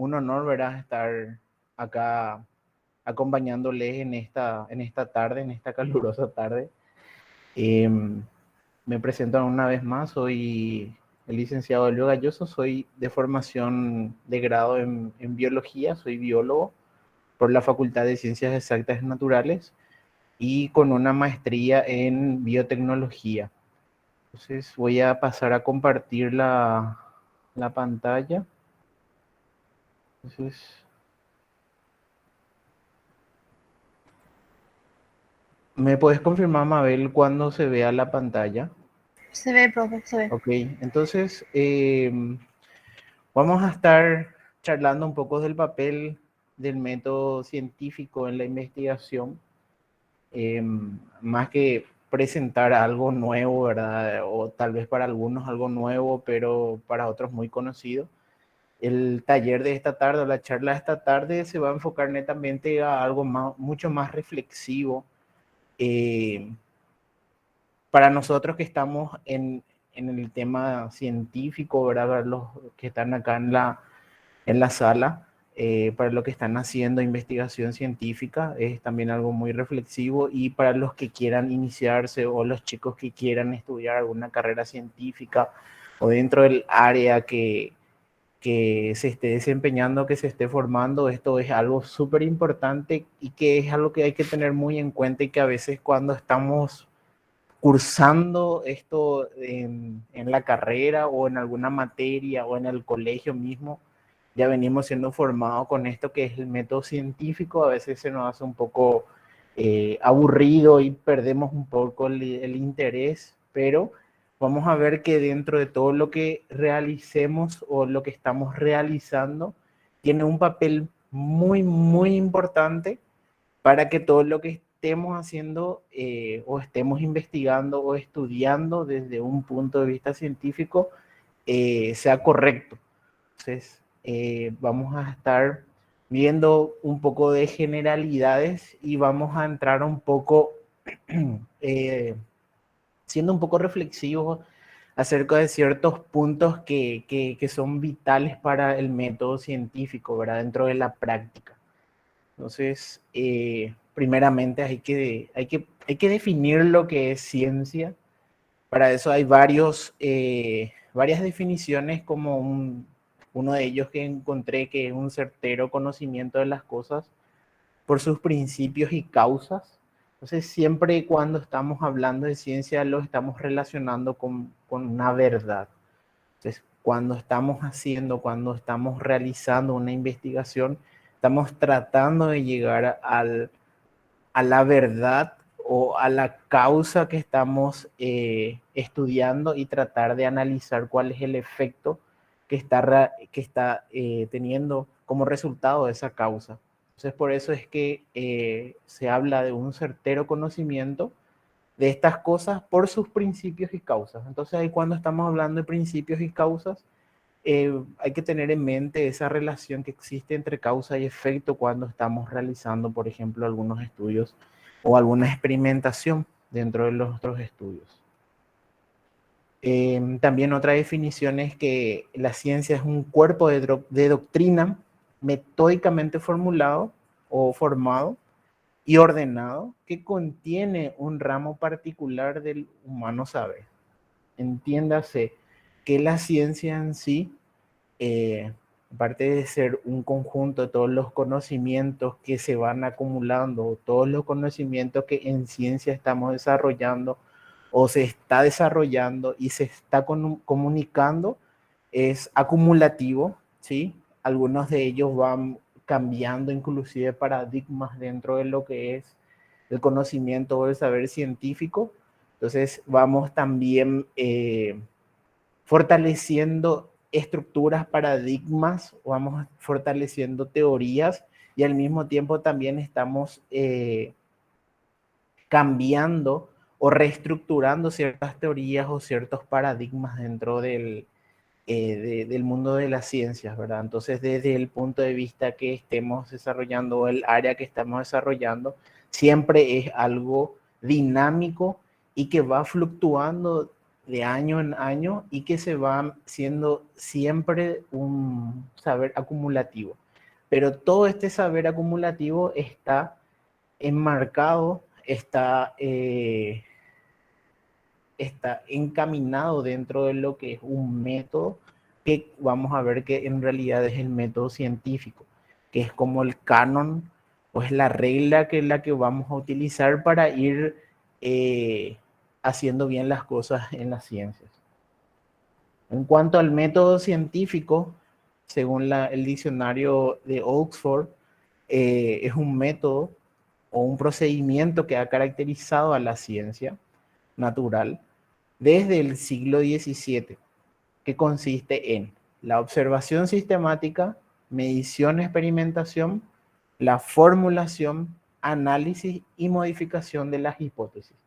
un honor, ¿verdad? Estar acá acompañándoles en esta tarde, en esta calurosa tarde. Em, Me presento una vez más, soy el licenciado Elio Galloso, soy de formación de grado en biología, soy biólogo por la Facultad de Ciencias Exactas y Naturales y con una maestría en biotecnología. Entonces voy a pasar a compartir la pantalla. Entonces, ¿me puedes confirmar, Mabel, cuando se vea la pantalla? Se ve, profe, se ve. Ok, entonces vamos a estar charlando un poco del papel del método científico en la investigación, más que presentar algo nuevo, ¿verdad? O tal vez para algunos algo nuevo, pero para otros muy conocido. El taller de esta tarde o la charla de esta tarde se va a enfocar netamente a algo mucho más reflexivo. eh, para nosotros que estamos en el tema científico, ¿verdad? Para los que están acá en la sala, para los que están haciendo investigación científica, es también algo muy reflexivo, y para los que quieran iniciarse o los chicos que quieran estudiar alguna carrera científica o dentro del área que se esté desempeñando, que se esté formando, esto es algo súper importante y que es algo que hay que tener muy en cuenta, y que a veces cuando estamos cursando esto en la carrera o en alguna materia o en el colegio mismo, ya venimos siendo formados con esto que es el método científico, a veces se nos hace un poco aburrido y perdemos un poco el interés, pero vamos a ver que dentro de todo lo que realicemos o lo que estamos realizando, tiene un papel muy, muy importante para que todo lo que estemos haciendo o estemos investigando o estudiando desde un punto de vista científico sea correcto. Entonces, vamos a estar viendo un poco de generalidades y vamos a entrar un poco, eh, siendo un poco reflexivos acerca de ciertos puntos que son vitales para el método científico, ¿verdad? Dentro de la práctica. Entonces, primeramente hay que definir lo que es ciencia. Para eso hay varias definiciones, como uno de ellos que encontré, que es un certero conocimiento de las cosas por sus principios y causas. Entonces, siempre y cuando estamos hablando de ciencia, lo estamos relacionando con una verdad. Entonces, cuando estamos realizando una investigación, estamos tratando de llegar a la verdad o a la causa que estamos estudiando, y tratar de analizar cuál es el efecto que está teniendo como resultado de esa causa. Entonces, por eso es que se habla de un certero conocimiento de estas cosas por sus principios y causas. Entonces, ahí cuando estamos hablando de principios y causas, hay que tener en mente esa relación que existe entre causa y efecto cuando estamos realizando, por ejemplo, algunos estudios o alguna experimentación dentro de nuestros estudios. También otra definición es que la ciencia es un cuerpo de doctrina metódicamente formulado o formado y ordenado, que contiene un ramo particular del humano saber. Entiéndase que la ciencia en sí, aparte de ser un conjunto de todos los conocimientos que se van acumulando, todos los conocimientos que en ciencia estamos desarrollando o se está desarrollando y se está comunicando, es acumulativo, ¿sí? Algunos de ellos van cambiando inclusive paradigmas dentro de lo que es el conocimiento o el saber científico. Entonces vamos también fortaleciendo estructuras, paradigmas, vamos fortaleciendo teorías, y al mismo tiempo también estamos cambiando o reestructurando ciertas teorías o ciertos paradigmas dentro del mundo de las ciencias, ¿verdad? Entonces, desde el punto de vista que estemos desarrollando, el área que estamos desarrollando, siempre es algo dinámico y que va fluctuando de año en año y que se va siendo siempre un saber acumulativo. Pero todo este saber acumulativo está enmarcado, está encaminado dentro de lo que es un método que vamos a ver que en realidad es el método científico, que es como el canon o es la regla que es la que vamos a utilizar para ir haciendo bien las cosas en las ciencias. En cuanto al método científico, según el diccionario de Oxford, es un método o un procedimiento que ha caracterizado a la ciencia natural desde el siglo XVII, que consiste en la observación sistemática, medición, experimentación, la formulación, análisis y modificación de las hipótesis.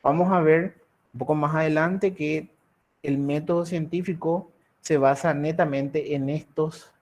Vamos a ver un poco más adelante que el método científico se basa netamente en estos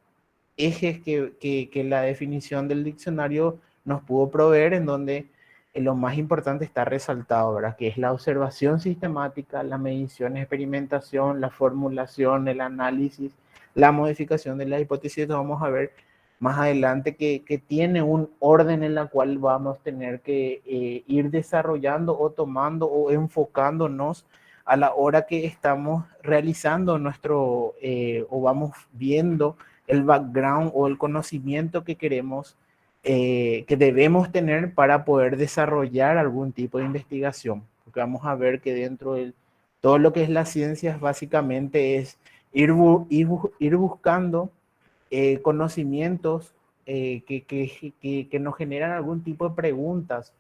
ejes que la definición del diccionario nos pudo proveer, en donde lo más importante está resaltado, ¿verdad? Que es la observación sistemática, la medición, experimentación, la formulación, el análisis, la modificación de las hipótesis. Vamos a ver más adelante que tiene un orden en la cual vamos a tener que ir desarrollando o tomando o enfocándonos a la hora que estamos realizando o vamos viendo el background o el conocimiento que queremos, que debemos tener para poder desarrollar algún tipo de investigación. Porque vamos a ver que dentro de todo lo que es las ciencias básicamente es ir buscando conocimientos que nos generan algún tipo de preguntas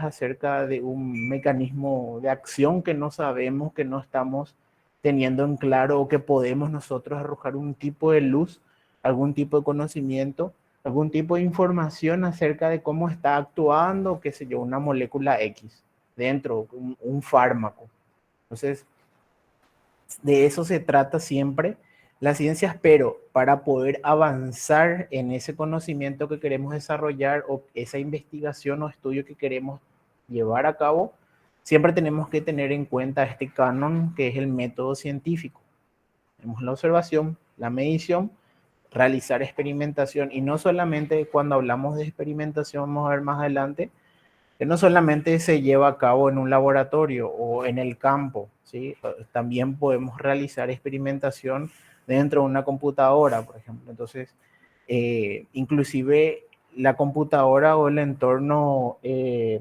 acerca de un mecanismo de acción que no sabemos, que no estamos teniendo en claro o que podemos nosotros arrojar un tipo de luz, algún tipo de conocimiento, algún tipo de información acerca de cómo está actuando, qué sé yo, una molécula X dentro, un fármaco. Entonces, de eso se trata siempre las ciencias, pero para poder avanzar en ese conocimiento que queremos desarrollar o esa investigación o estudio que queremos llevar a cabo, siempre tenemos que tener en cuenta este canon que es el método científico. Tenemos la observación, la medición, realizar experimentación, y no solamente cuando hablamos de experimentación, vamos a ver más adelante, que no solamente se lleva a cabo en un laboratorio o en el campo, ¿sí? También podemos realizar experimentación dentro de una computadora, por ejemplo. Entonces, inclusive la computadora o el entorno de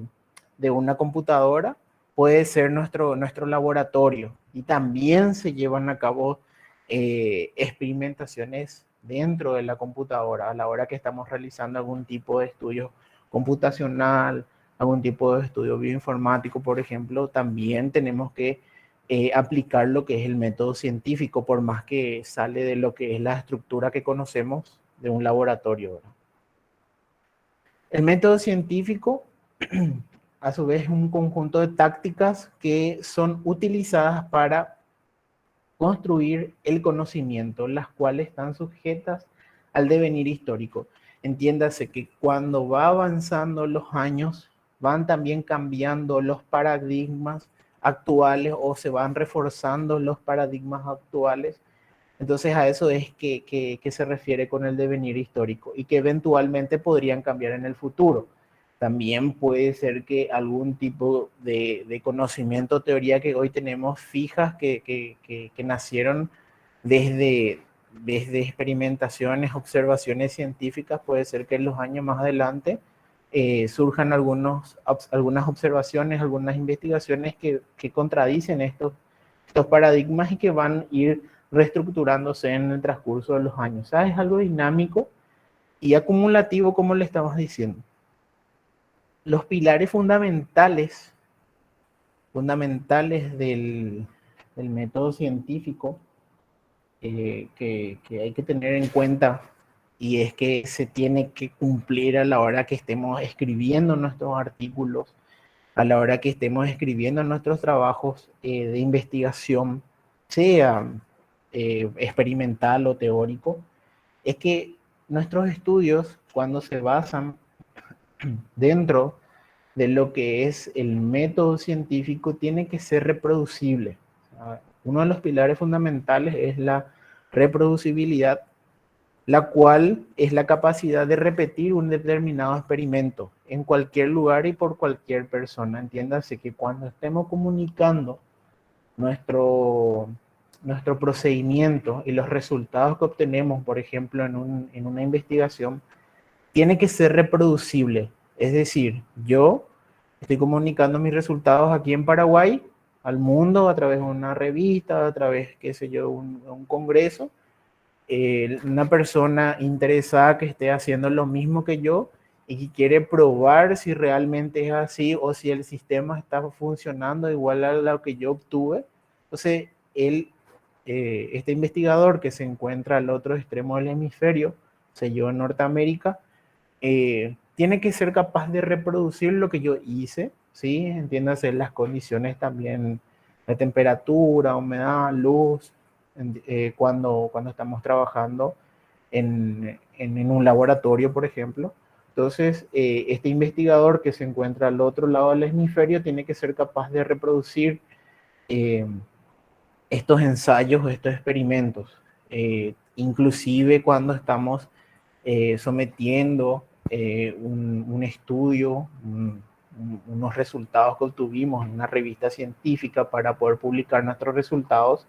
una computadora puede ser nuestro laboratorio, y también se llevan a cabo experimentaciones dentro de la computadora a la hora que estamos realizando algún tipo de estudio computacional, algún tipo de estudio bioinformático, por ejemplo. También tenemos que aplicar lo que es el método científico, por más que sale de lo que es la estructura que conocemos de un laboratorio, ¿verdad? El método científico, a su vez, es un conjunto de tácticas que son utilizadas para construir el conocimiento, las cuales están sujetas al devenir histórico. Entiéndase que cuando va avanzando los años, van también cambiando los paradigmas actuales o se van reforzando los paradigmas actuales. Entonces a eso es que se refiere con el devenir histórico, y que eventualmente podrían cambiar en el futuro. También puede ser que algún tipo de conocimiento, teoría que hoy tenemos fijas, que nacieron desde, desde experimentaciones, observaciones científicas, puede ser que en los años más adelante surjan algunas observaciones, algunas investigaciones que contradicen estos paradigmas y que van a ir reestructurándose en el transcurso de los años. O sea, es algo dinámico y acumulativo, como le estamos diciendo. Los pilares fundamentales del método científico que hay que tener en cuenta, y es que se tiene que cumplir a la hora que estemos escribiendo nuestros artículos, a la hora que estemos escribiendo nuestros trabajos de investigación, sea experimental o teórico, es que nuestros estudios, cuando se basan dentro de lo que es el método científico, tiene que ser reproducible. Uno de los pilares fundamentales es la reproducibilidad, la cual es la capacidad de repetir un determinado experimento en cualquier lugar y por cualquier persona. Entiéndase que cuando estemos comunicando nuestro, nuestro procedimiento y los resultados que obtenemos, por ejemplo, en una investigación, tiene que ser reproducible. Es decir, yo estoy comunicando mis resultados aquí en Paraguay al mundo a través de una revista, a través, qué sé yo, un congreso. Una persona interesada que esté haciendo lo mismo que yo y que quiere probar si realmente es así o si el sistema está funcionando igual a lo que yo obtuve. Entonces, este investigador que se encuentra al otro extremo del hemisferio, o sea, yo en Norteamérica, tiene que ser capaz de reproducir lo que yo hice, ¿sí? Entiéndase las condiciones también de temperatura, humedad, luz, cuando estamos trabajando en un laboratorio, por ejemplo. Entonces, este investigador que se encuentra al otro lado del hemisferio tiene que ser capaz de reproducir eh, estos ensayos, estos experimentos, inclusive cuando estamos sometiendo un estudio, unos resultados que obtuvimos en una revista científica para poder publicar nuestros resultados.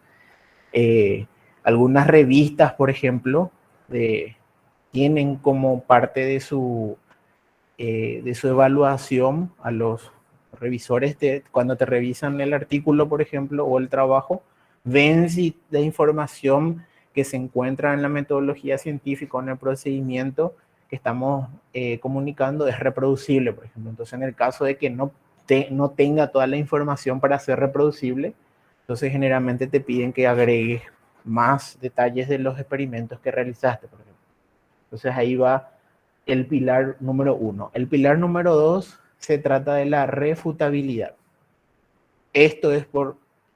Eh, Algunas revistas, por ejemplo, tienen como parte de su evaluación a los revisores, cuando te revisan el artículo, por ejemplo, o el trabajo, ven si la información que se encuentra en la metodología científica o en el procedimiento que estamos comunicando es reproducible, por ejemplo. Entonces, en el caso de que no tenga toda la información para ser reproducible, entonces generalmente te piden que agregues más detalles de los experimentos que realizaste, por ejemplo. Entonces ahí va el pilar número 1. El pilar número 2 se trata de la refutabilidad. Esto es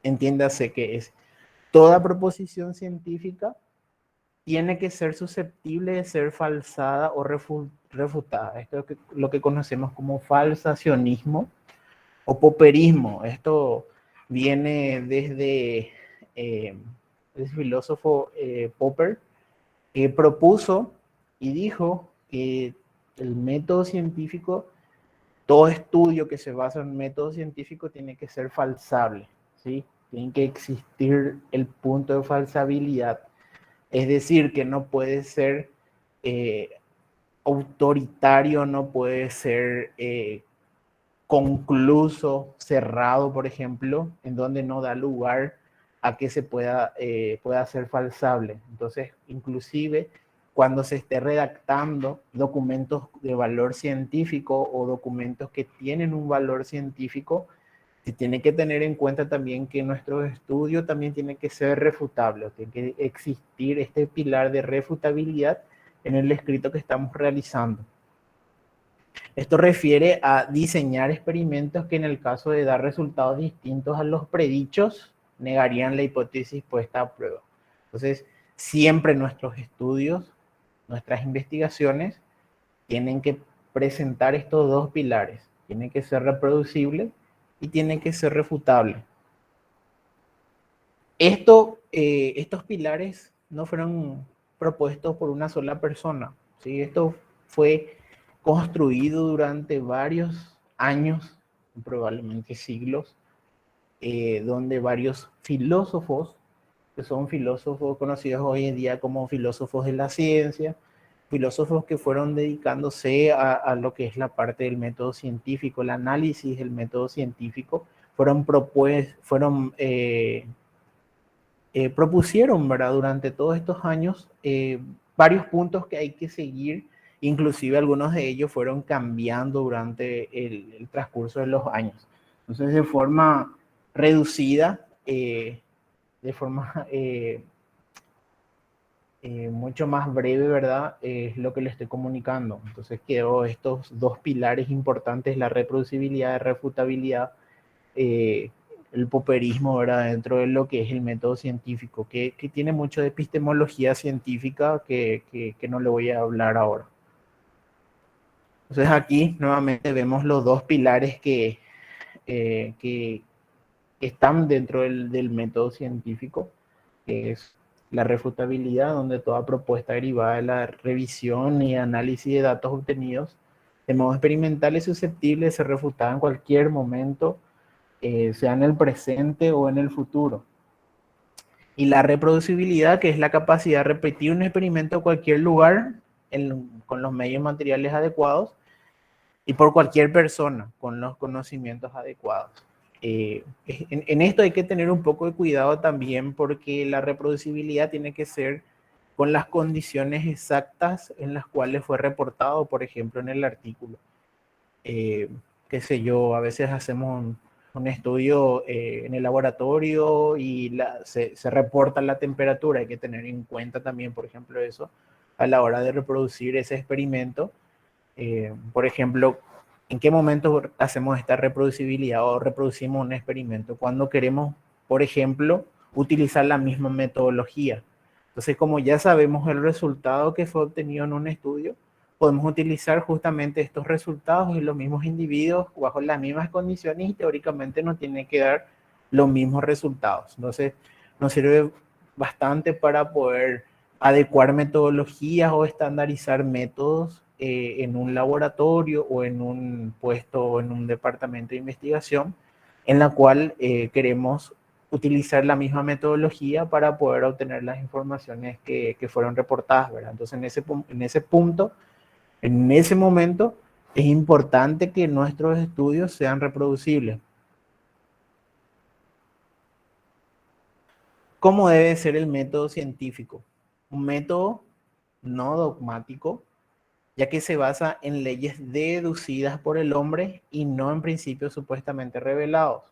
entiéndase que es toda proposición científica tiene que ser susceptible de ser falsada o refutada. Esto es lo que conocemos como falsacionismo o poperismo. Esto viene desde el filósofo Popper, que propuso y dijo que el método científico, todo estudio que se basa en método científico tiene que ser falsable, ¿sí? Tiene que existir el punto de falsabilidad. Es decir, que no puede ser eh, autoritario, no puede ser concluso, cerrado, por ejemplo, en donde no da lugar a que se pueda ser falsable. Entonces, inclusive cuando se esté redactando documentos de valor científico o documentos que tienen un valor científico, se tiene que tener en cuenta también que nuestro estudio también tiene que ser refutable, tiene que existir este pilar de refutabilidad en el escrito que estamos realizando. Esto refiere a diseñar experimentos que en el caso de dar resultados distintos a los predichos, negarían la hipótesis puesta a prueba. Entonces, siempre nuestros estudios, nuestras investigaciones, tienen que presentar estos dos pilares. Tiene que ser reproducible y tiene que ser refutable. Estos pilares no fueron propuestos por una sola persona, ¿sí? Esto fue construido durante varios años, probablemente siglos, donde varios filósofos, que son filósofos conocidos hoy en día como filósofos de la ciencia, filósofos que fueron dedicándose a lo que es la parte del método científico, el análisis del método científico, propusieron, ¿verdad? Durante todos estos años varios puntos que hay que seguir, inclusive algunos de ellos fueron cambiando durante el transcurso de los años. Entonces, de forma reducida, de forma mucho más breve, ¿verdad? Es lo que le estoy comunicando. Entonces, quedó estos dos pilares importantes, la reproducibilidad y refutabilidad, el poperismo, ¿verdad? Dentro de lo que es el método científico, que tiene mucho de epistemología científica que no le voy a hablar ahora. Entonces aquí nuevamente vemos los dos pilares que están dentro del método científico, que es la refutabilidad, donde toda propuesta derivada de la revisión y análisis de datos obtenidos de modo experimental es susceptible de ser refutada en cualquier momento, sea en el presente o en el futuro. Y la reproducibilidad, que es la capacidad de repetir un experimento en cualquier lugar con los medios materiales adecuados y por cualquier persona con los conocimientos adecuados. En esto hay que tener un poco de cuidado también, porque la reproducibilidad tiene que ser con las condiciones exactas en las cuales fue reportado, por ejemplo, en el artículo. Qué sé yo, a veces hacemos un estudio en el laboratorio y se reporta la temperatura. Hay que tener en cuenta también, por ejemplo, eso a la hora de reproducir ese experimento. Por ejemplo, ¿en qué momento hacemos esta reproducibilidad o reproducimos un experimento? Cuando queremos, por ejemplo, utilizar la misma metodología. Entonces, como ya sabemos el resultado que fue obtenido en un estudio, podemos utilizar justamente estos resultados y los mismos individuos bajo las mismas condiciones y teóricamente nos tiene que dar los mismos resultados. Entonces, nos sirve bastante para poder adecuar metodologías o estandarizar métodos en un laboratorio o en un puesto o en un departamento de investigación en la cual queremos utilizar la misma metodología para poder obtener las informaciones que fueron reportadas, ¿verdad? Entonces, en ese punto, en ese momento, es importante que nuestros estudios sean reproducibles. ¿Cómo debe ser el método científico? Un método no dogmático, ya que se basa en leyes deducidas por el hombre y no en principios supuestamente revelados.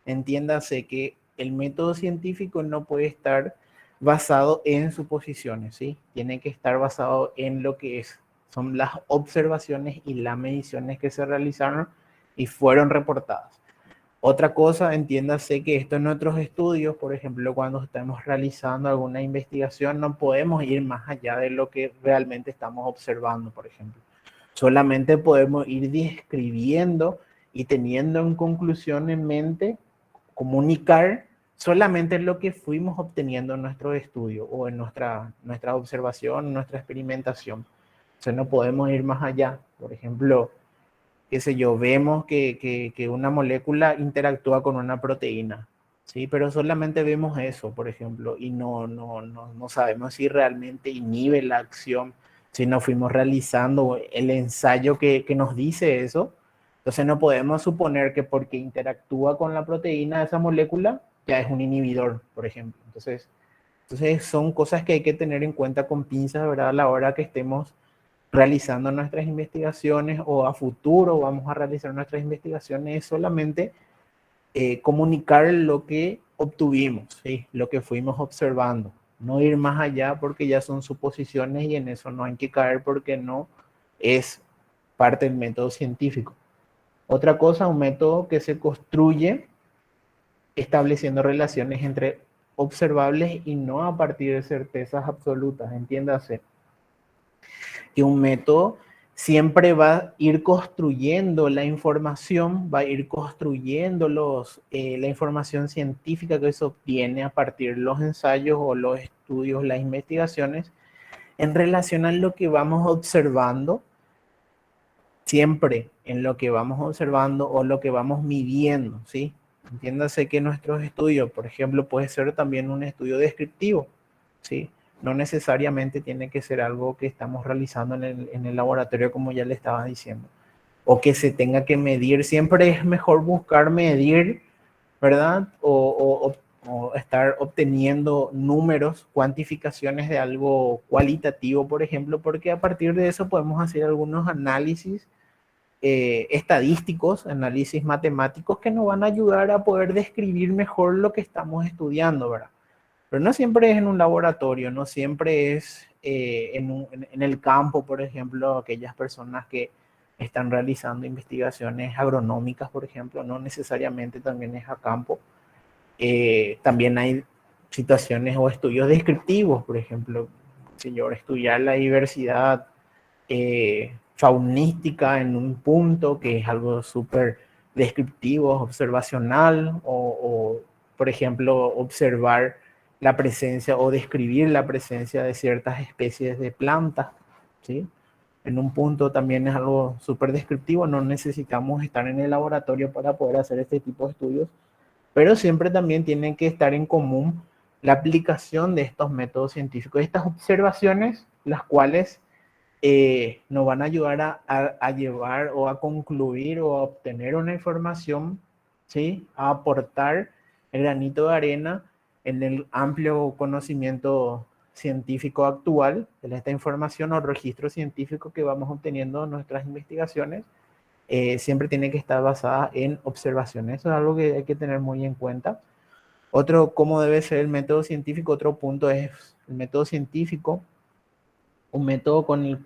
Entiéndase que el método científico no puede estar basado en suposiciones, ¿sí? Tiene que estar basado en lo que son las observaciones y las mediciones que se realizaron y fueron reportadas. Otra cosa, entiéndase que esto en otros estudios, por ejemplo, cuando estamos realizando alguna investigación, no podemos ir más allá de lo que realmente estamos observando, por ejemplo. Solamente podemos ir describiendo y teniendo en conclusión en mente, comunicar solamente lo que fuimos obteniendo en nuestro estudio o en nuestra observación, nuestra experimentación. O sea, no podemos ir más allá. Por ejemplo, qué sé yo, vemos que una molécula interactúa con una proteína, ¿sí? Pero solamente vemos eso, por ejemplo, y no sabemos si realmente inhibe la acción, si no fuimos realizando el ensayo que nos dice eso. Entonces no podemos suponer que porque interactúa con la proteína esa molécula ya es un inhibidor, por ejemplo. Entonces son cosas que hay que tener en cuenta con pinzas, ¿verdad? A la hora que estemos realizando nuestras investigaciones o a futuro vamos a realizar nuestras investigaciones, es solamente comunicar lo que obtuvimos, ¿sí? Lo que fuimos observando. No ir más allá porque ya son suposiciones y en eso no hay que caer porque no es parte del método científico. Otra cosa, un método que se construye estableciendo relaciones entre observables y no a partir de certezas absolutas, entiéndase que un método siempre va a ir construyendo la información, va a ir construyendo la información científica que se obtiene a partir de los ensayos o los estudios, las investigaciones, en relación a lo que vamos observando, siempre en lo que vamos observando o lo que vamos midiendo, ¿sí? Entiéndase que nuestros estudios, por ejemplo, puede ser también un estudio descriptivo, ¿sí? No necesariamente tiene que ser algo que estamos realizando en el laboratorio, como ya le estaba diciendo, o que se tenga que medir. Siempre es mejor buscar medir, ¿verdad? O estar obteniendo números, cuantificaciones de algo cualitativo, por ejemplo, porque a partir de eso podemos hacer algunos análisis estadísticos, análisis matemáticos que nos van a ayudar a poder describir mejor lo que estamos estudiando, ¿verdad? Pero no siempre es en un laboratorio, no siempre es en el campo, por ejemplo, aquellas personas que están realizando investigaciones agronómicas, por ejemplo, no necesariamente también es a campo. También hay situaciones o estudios descriptivos, por ejemplo, señor, estudiar la diversidad faunística en un punto, que es algo súper descriptivos, observacional, por ejemplo, observar la presencia o describir la presencia de ciertas especies de plantas, ¿sí? En un punto también es algo súper descriptivo, no necesitamos estar en el laboratorio para poder hacer este tipo de estudios, pero siempre también tienen que estar en común la aplicación de estos métodos científicos, estas observaciones, las cuales nos van a ayudar a llevar o a concluir o a obtener una información, ¿sí? A aportar el granito de arena en el amplio conocimiento científico actual de esta información o registro científico que vamos obteniendo en nuestras investigaciones. Siempre tiene que estar basada en observaciones. Eso es algo que hay que tener muy en cuenta. Otro, cómo debe ser el método científico, otro punto es el método científico, un método con el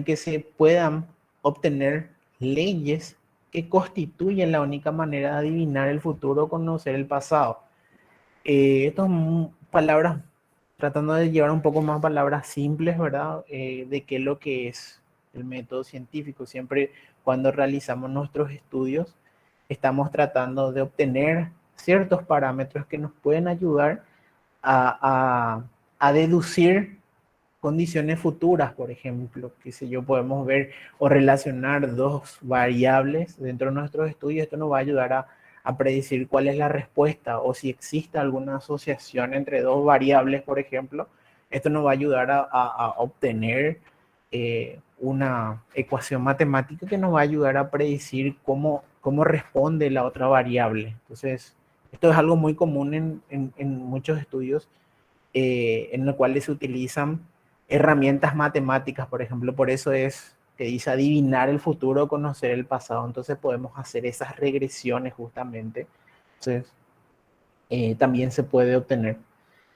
que se puedan obtener leyes que constituyen la única manera de adivinar el futuro o conocer el pasado. Estas palabras, tratando de llevar un poco más palabras simples, ¿verdad? De qué es lo que es el método científico. Siempre cuando realizamos nuestros estudios, estamos tratando de obtener ciertos parámetros que nos pueden ayudar a deducir condiciones futuras, por ejemplo, que sé yo, podemos ver o relacionar dos variables dentro de nuestros estudios. Esto nos va a ayudar a predecir cuál es la respuesta o si existe alguna asociación entre dos variables, por ejemplo. Esto nos va a ayudar a obtener una ecuación matemática que nos va a ayudar a predecir cómo responde la otra variable. Entonces, esto es algo muy común en muchos estudios en los cuales se utilizan herramientas matemáticas, por ejemplo. Por eso es que dice adivinar el futuro, conocer el pasado. Entonces podemos hacer esas regresiones justamente. Entonces, también se puede obtener.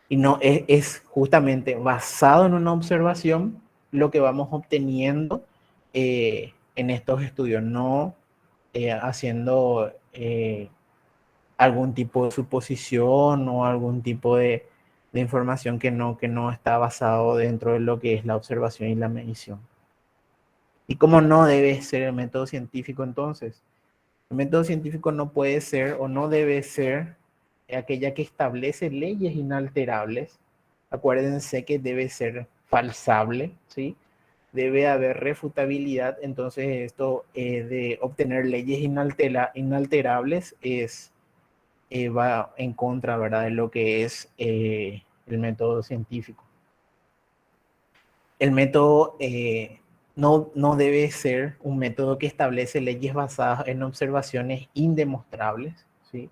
Y no es justamente basado en una observación lo que vamos obteniendo en estos estudios, no haciendo algún tipo de suposición o algún tipo de información que no está basado dentro de lo que es la observación y la medición. ¿Y cómo no debe ser el método científico entonces? El método científico no puede ser o no debe ser aquella que establece leyes inalterables. Acuérdense que debe ser falsable, ¿sí? Debe haber refutabilidad. Entonces esto de obtener leyes inalterables va en contra, ¿verdad?, de lo que es el método científico. El método no debe ser un método que establece leyes basadas en observaciones indemostrables, ¿sí?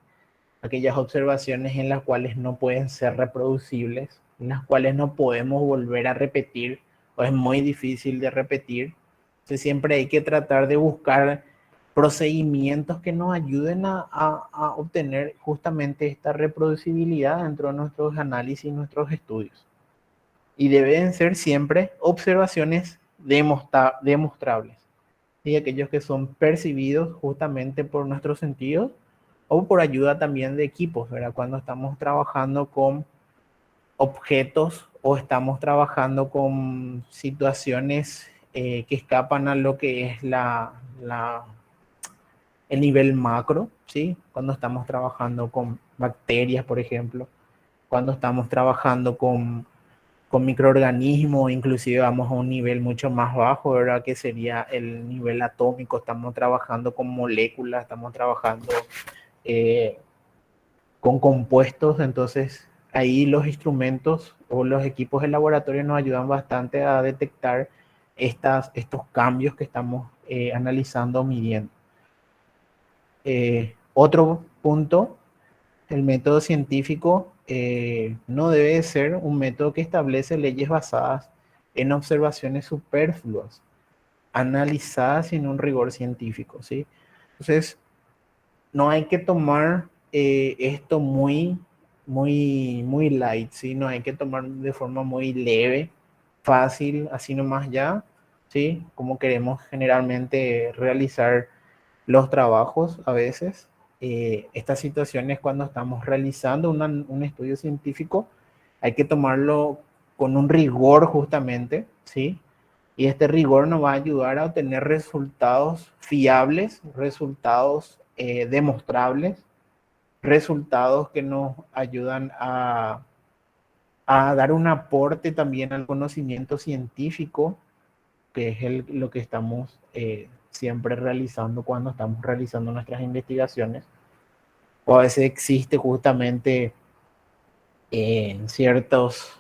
Aquellas observaciones en las cuales no pueden ser reproducibles, en las cuales no podemos volver a repetir o es muy difícil de repetir. Entonces siempre hay que tratar de buscar procedimientos que nos ayuden a obtener justamente esta reproducibilidad dentro de nuestros análisis y nuestros estudios. Y deben ser siempre observaciones demostrables, y aquellos que son percibidos justamente por nuestros sentidos o por ayuda también de equipos, ¿verdad? Cuando estamos trabajando con objetos o estamos trabajando con situaciones que escapan a lo que es el nivel macro, ¿sí? Cuando estamos trabajando con bacterias, por ejemplo, cuando estamos trabajando con microorganismos, inclusive vamos a un nivel mucho más bajo, ¿verdad? Que sería el nivel atómico. Estamos trabajando con moléculas, estamos trabajando eh, con compuestos. Entonces ahí los instrumentos o los equipos de laboratorio nos ayudan bastante a detectar estos cambios que estamos analizando o midiendo. Otro punto, el método científico no debe ser un método que establece leyes basadas en observaciones superfluas, analizadas sin un rigor científico, ¿sí? Entonces, no hay que tomar esto muy light, ¿sí? No hay que tomar de forma muy leve, fácil, así nomás ya, ¿sí? Como queremos generalmente realizar los trabajos a veces. Estas situaciones cuando estamos realizando un estudio científico hay que tomarlo con un rigor justamente, ¿sí? Y este rigor nos va a ayudar a obtener resultados fiables, resultados demostrables, resultados que nos ayudan a dar un aporte también al conocimiento científico, que es lo que estamos siempre realizando cuando estamos realizando nuestras investigaciones. O a veces existe justamente ciertas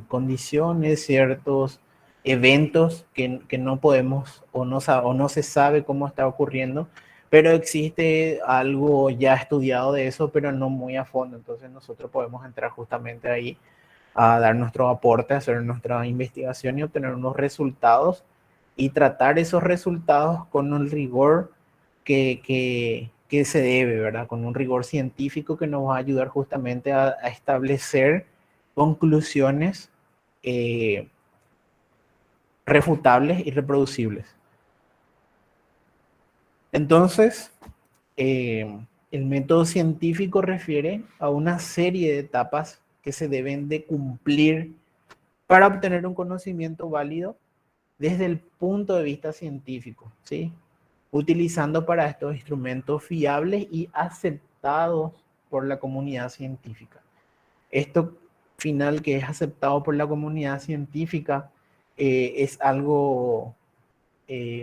condiciones, ciertos eventos que no podemos o no se sabe cómo está ocurriendo, pero existe algo ya estudiado de eso, pero no muy a fondo. Entonces nosotros podemos entrar justamente ahí a dar nuestro aporte, a hacer nuestra investigación y obtener unos resultados y tratar esos resultados con un rigor que se debe, ¿verdad? Con un rigor científico que nos va a ayudar justamente a establecer conclusiones eh, refutables y reproducibles. Entonces, el método científico refiere a una serie de etapas que se deben de cumplir para obtener un conocimiento válido desde el punto de vista científico, ¿sí? Utilizando para estos instrumentos fiables y aceptados por la comunidad científica. Esto final que es aceptado por la comunidad científica es algo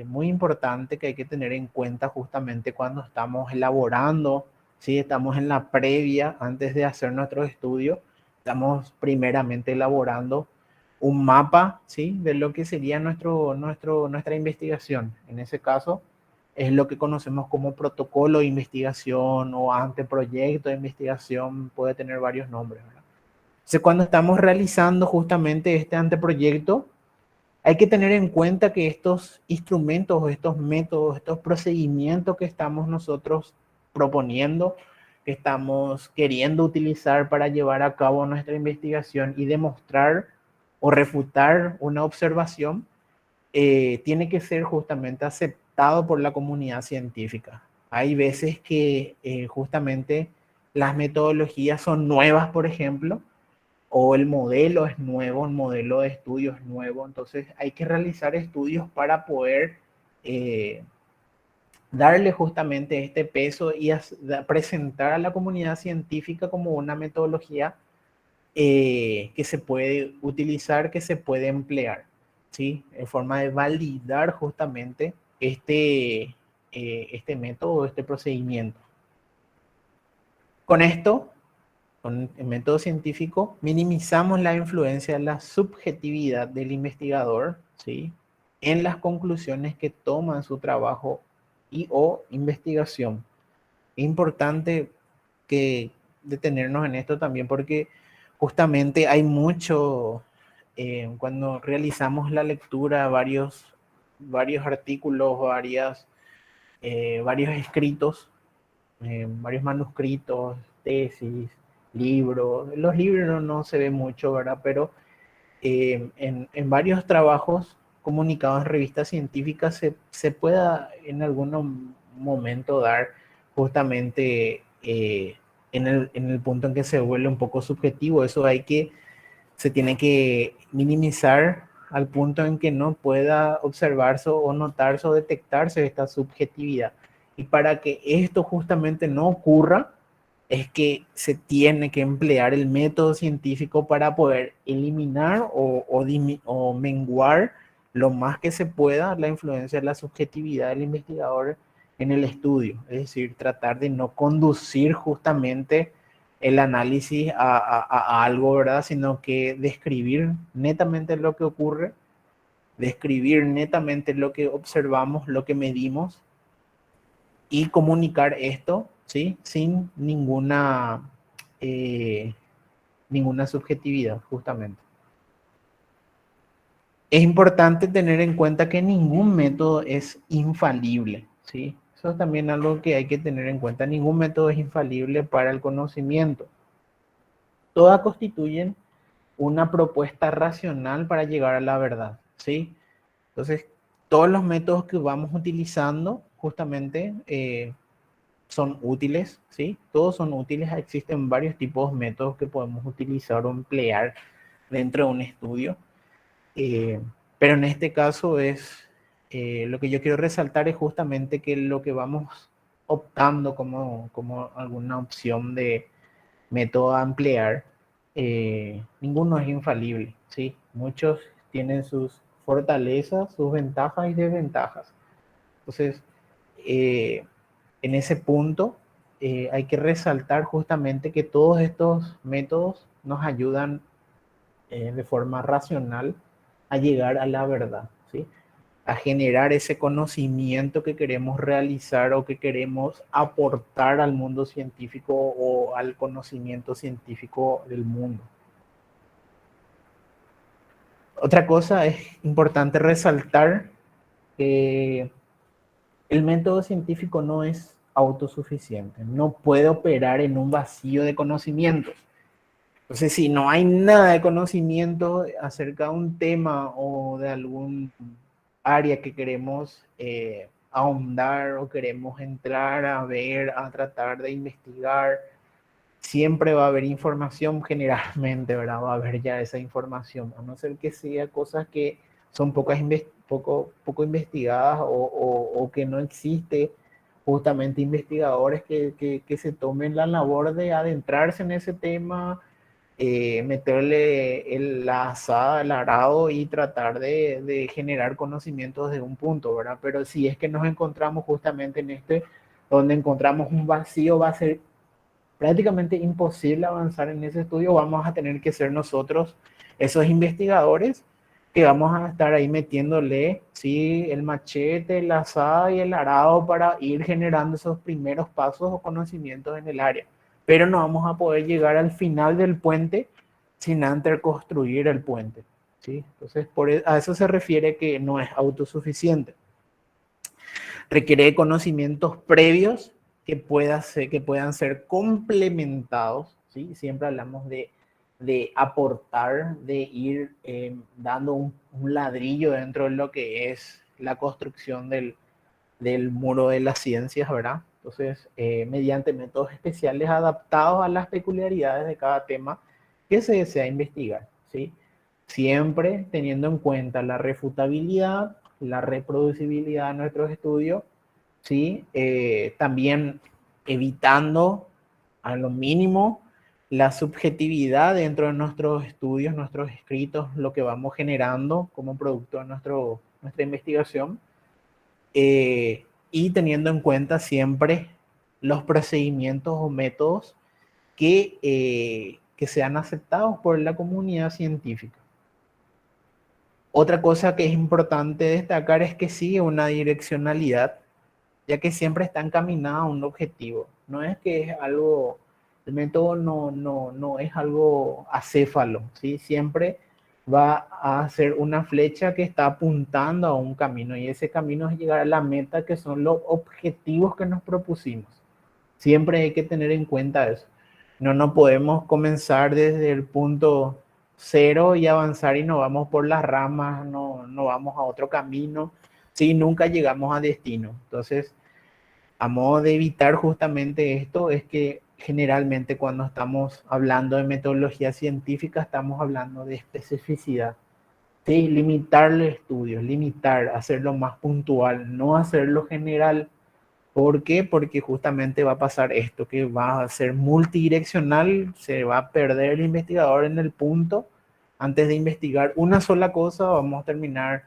muy importante que hay que tener en cuenta justamente cuando estamos elaborando, ¿sí? Estamos en la previa, antes de hacer nuestro estudio, estamos primeramente elaborando un mapa, ¿sí? De lo que sería nuestra investigación. En ese caso, es lo que conocemos como protocolo de investigación o anteproyecto de investigación, puede tener varios nombres, ¿verdad? Entonces, cuando estamos realizando justamente este anteproyecto, hay que tener en cuenta que estos instrumentos, estos métodos, estos procedimientos que estamos nosotros proponiendo, que estamos queriendo utilizar para llevar a cabo nuestra investigación y demostrar o refutar una observación, tiene que ser justamente aceptado por la comunidad científica. Hay veces que justamente las metodologías son nuevas, por ejemplo, o el modelo es nuevo, el modelo de estudio es nuevo, entonces hay que realizar estudios para poder eh, darle justamente este peso y presentar a la comunidad científica como una metodología que se puede utilizar, que se puede emplear, ¿sí? En forma de validar justamente este método, este procedimiento. Con esto, con el método científico, minimizamos la influencia de la subjetividad del investigador, ¿sí? En las conclusiones que toman su trabajo y o investigación. Es importante que detenernos en esto también porque justamente hay mucho, cuando realizamos la lectura, varios artículos, varios escritos, varios manuscritos, tesis, libros. Los libros no se ve mucho, ¿verdad? Pero en varios trabajos comunicados en revistas científicas se pueda en algún momento dar justamente en el punto en que se vuelve un poco subjetivo. Eso se tiene que minimizar al punto en que no pueda observarse o notarse o detectarse esta subjetividad. Y para que esto justamente no ocurra, es que se tiene que emplear el método científico para poder eliminar o menguar lo más que se pueda la influencia de la subjetividad del investigador en el estudio. Es decir, tratar de no conducir justamente el análisis a algo, ¿verdad? Sino que describir netamente lo que ocurre, describir netamente lo que observamos, lo que medimos y comunicar esto, ¿sí? Sin eh, ninguna subjetividad, justamente. Es importante tener en cuenta que ningún método es infalible, ¿sí? Eso es también algo que hay que tener en cuenta. Ningún método es infalible para el conocimiento. Todas constituyen una propuesta racional para llegar a la verdad, ¿sí? Entonces, todos los métodos que vamos utilizando justamente son útiles, ¿sí? Todos son útiles, existen varios tipos de métodos que podemos utilizar o emplear dentro de un estudio. Eh, pero en este caso lo que yo quiero resaltar es justamente que lo que vamos optando como alguna opción de método a emplear, ninguno es infalible, ¿sí? Muchos tienen sus fortalezas, sus ventajas y desventajas. Entonces, eh, en ese punto hay que resaltar justamente que todos estos métodos nos ayudan de forma racional a llegar a la verdad, ¿sí? A generar ese conocimiento que queremos realizar o que queremos aportar al mundo científico o al conocimiento científico del mundo. Otra cosa es importante resaltar que el método científico no es autosuficiente, no puede operar en un vacío de conocimientos. Entonces, si no hay nada de conocimiento acerca de un tema o de algún área que queremos ahondar o queremos entrar a ver, a tratar de investigar, siempre va a haber información generalmente, ¿verdad? Va a haber ya esa información, a no ser que sea cosas que son poco investigadas o que no existe justamente investigadores que se tomen la labor de adentrarse en ese tema, meterle la asada, el arado y tratar de generar conocimientos de un punto, ¿verdad? Pero si es que nos encontramos justamente en donde encontramos un vacío, va a ser prácticamente imposible avanzar en ese estudio. Vamos a tener que ser nosotros esos investigadores que vamos a estar ahí metiéndole, sí, el machete, la asada y el arado para ir generando esos primeros pasos o conocimientos en el área. Pero no vamos a poder llegar al final del puente sin antes construir el puente, ¿sí? Entonces, a eso se refiere que no es autosuficiente. Requiere conocimientos previos que puedan ser complementados, ¿sí? Siempre hablamos de aportar, de ir dando un ladrillo dentro de lo que es la construcción del muro de las ciencias, ¿verdad? Entonces, mediante métodos especiales adaptados a las peculiaridades de cada tema que se desea investigar, ¿sí? Siempre teniendo en cuenta la refutabilidad, la reproducibilidad de nuestros estudios, ¿sí? También evitando a lo mínimo la subjetividad dentro de nuestros estudios, nuestros escritos, lo que vamos generando como producto de nuestra investigación, y teniendo en cuenta siempre los procedimientos o métodos que sean aceptados por la comunidad científica. Otra cosa que es importante destacar es que sigue una direccionalidad, ya que siempre está encaminada a un objetivo. No es que es algo, el método no es algo acéfalo, ¿sí? Siempre va a ser una flecha que está apuntando a un camino y ese camino es llegar a la meta, que son los objetivos que nos propusimos. Siempre hay que tener en cuenta eso. No podemos comenzar desde el punto cero y avanzar y no vamos por las ramas, no vamos a otro camino, si nunca llegamos a destino. Entonces, a modo de evitar justamente esto, es que generalmente cuando estamos hablando de metodología científica, estamos hablando de especificidad. Sí, limitar los estudios, limitar, hacerlo más puntual, no hacerlo general. ¿Por qué? Porque justamente va a pasar esto, que va a ser multidireccional, se va a perder el investigador en el punto. Antes de investigar una sola cosa, vamos a terminar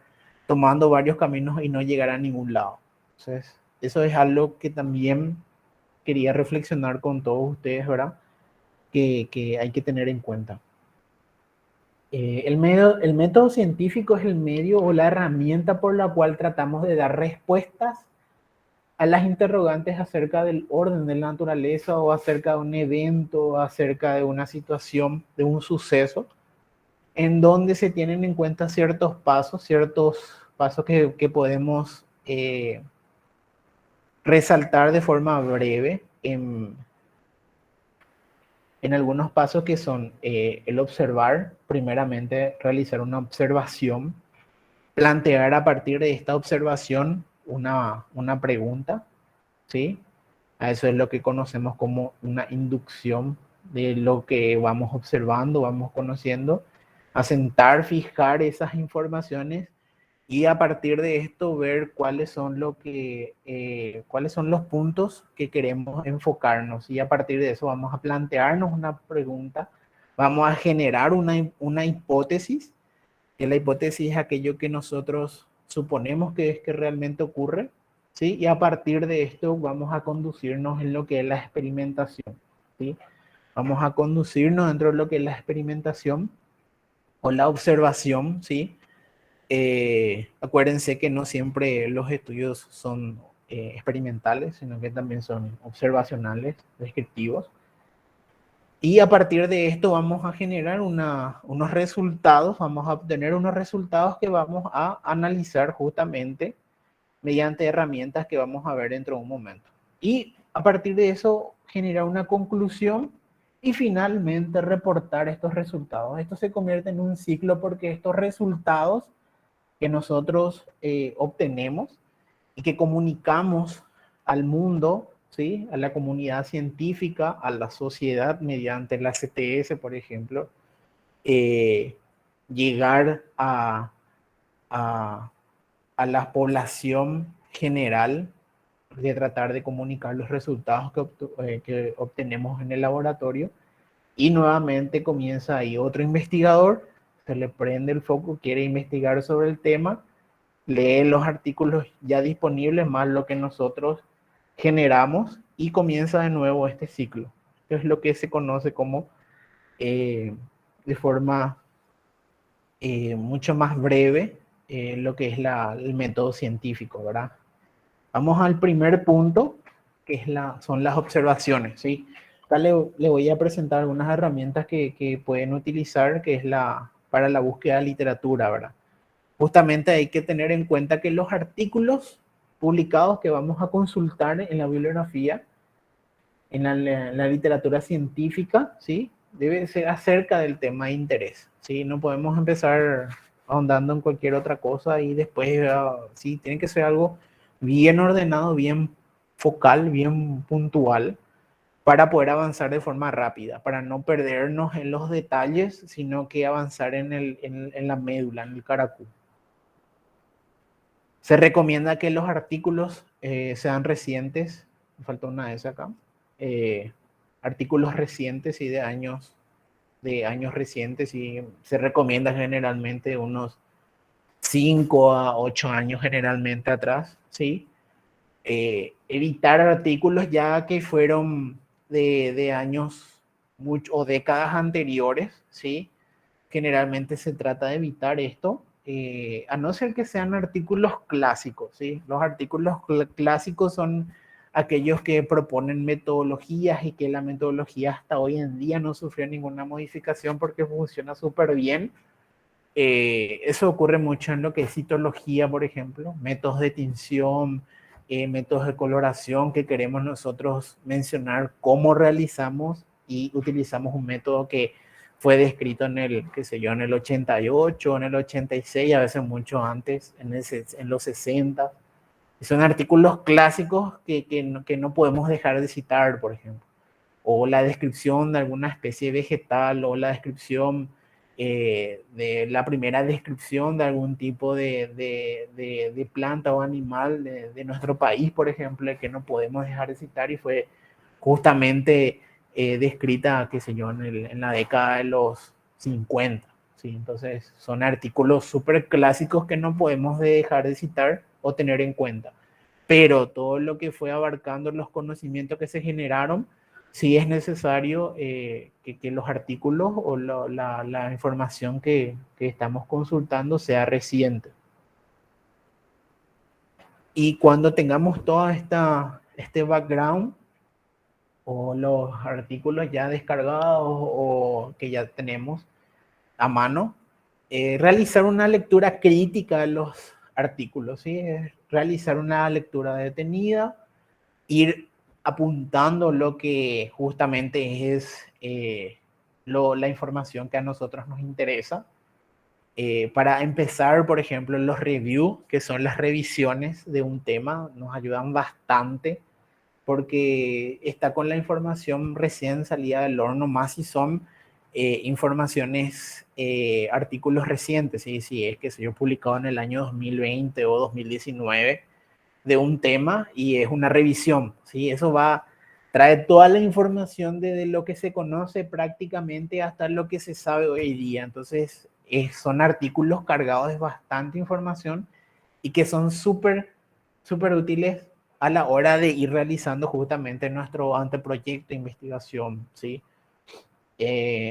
tomando varios caminos y no llegar a ningún lado. Entonces, eso es algo que también quería reflexionar con todos ustedes, ¿verdad? Que hay que tener en cuenta. El método científico es el medio o la herramienta por la cual tratamos de dar respuestas a las interrogantes acerca del orden de la naturaleza o acerca de un evento, acerca de una situación, de un suceso, en donde se tienen en cuenta ciertos pasos que podemos resaltar de forma breve en algunos pasos que son el observar, primeramente realizar una observación, plantear a partir de esta observación una pregunta, ¿sí? A eso es lo que conocemos como una inducción de lo que vamos observando, vamos conociendo. asentar, fijar esas informaciones y a partir de esto ver cuáles son los puntos que queremos enfocarnos. Y a partir de eso vamos a plantearnos una pregunta, vamos a generar una hipótesis, que la hipótesis es aquello que nosotros suponemos que es que realmente ocurre, ¿sí? Y a partir de esto vamos a conducirnos en lo que es la experimentación, ¿sí? Vamos a conducirnos dentro de lo que es la experimentación o la observación, ¿sí? Acuérdense que no siempre los estudios son experimentales, sino que también son observacionales, descriptivos. Y a partir de esto vamos a generar unos resultados, vamos a obtener unos resultados que vamos a analizar justamente mediante herramientas que vamos a ver dentro de un momento. Y a partir de eso generar una conclusión y finalmente reportar estos resultados. Esto se convierte en un ciclo porque estos resultados que nosotros obtenemos y que comunicamos al mundo, ¿sí? A la comunidad científica, a la sociedad mediante la CTS, por ejemplo, eh, llegar a, a la población general, de tratar de comunicar los resultados que obtenemos en el laboratorio y nuevamente comienza ahí otro investigador, se le prende el foco, quiere investigar sobre el tema, lee los artículos ya disponibles más lo que nosotros generamos y comienza de nuevo este ciclo. Esto es lo que se conoce como de forma mucho más breve lo que es el método científico, ¿verdad? Vamos al primer punto, que es son las observaciones, ¿sí? Acá le voy a presentar algunas herramientas que pueden utilizar, que es para la búsqueda de literatura, ¿verdad? Justamente hay que tener en cuenta que los artículos publicados que vamos a consultar en la bibliografía, en la literatura científica, ¿sí? Debe ser acerca del tema de interés, ¿sí? No podemos empezar ahondando en cualquier otra cosa y después, sí, tiene que ser algo bien ordenado, bien focal, bien puntual, para poder avanzar de forma rápida, para no perdernos en los detalles, sino que avanzar en la médula, en el caracol. Se recomienda que los artículos sean recientes, me falta una S acá, artículos recientes y de años recientes, y se recomienda generalmente unos 5 a 8 años generalmente atrás, ¿sí? Evitar artículos ya que fueron de años o décadas anteriores, ¿sí? Generalmente se trata de evitar esto, a no ser que sean artículos clásicos, ¿sí? Los artículos clásicos son aquellos que proponen metodologías y que la metodología hasta hoy en día no sufrió ninguna modificación porque funciona súper bien. Eso ocurre mucho en lo que es citología, por ejemplo, métodos de tinción, métodos de coloración que queremos nosotros mencionar cómo realizamos y utilizamos un método que fue descrito en el, qué sé yo, en el 88, en el 86, a veces mucho antes, en los 60. Son artículos clásicos que no podemos dejar de citar, por ejemplo. O la descripción de alguna especie vegetal, o la descripción de la primera descripción de algún tipo de planta o animal de nuestro país, por ejemplo, que no podemos dejar de citar y fue justamente descrita, qué sé yo, en la década de los 50. ¿Sí? Entonces son artículos súper clásicos que no podemos dejar de citar o tener en cuenta. Pero todo lo que fue abarcando los conocimientos que se generaron, sí es necesario que los artículos o la información que estamos consultando sea reciente. Y cuando tengamos todo este background o los artículos ya descargados o que ya tenemos a mano, realizar una lectura crítica de los artículos, ¿sí? Realizar una lectura detenida, ir apuntando lo que justamente es la información que a nosotros nos interesa. Para empezar, por ejemplo, los reviews, que son las revisiones de un tema, nos ayudan bastante porque está con la información recién salida del horno, más si son informaciones, artículos recientes, ¿sí? Si es que se yo publicado en el año 2020 o 2019 de un tema y es una revisión, ¿sí? Eso trae toda la información desde lo que se conoce prácticamente hasta lo que se sabe hoy día. Entonces, son artículos cargados de bastante información y que son súper útiles a la hora de ir realizando justamente nuestro anteproyecto de investigación, ¿sí?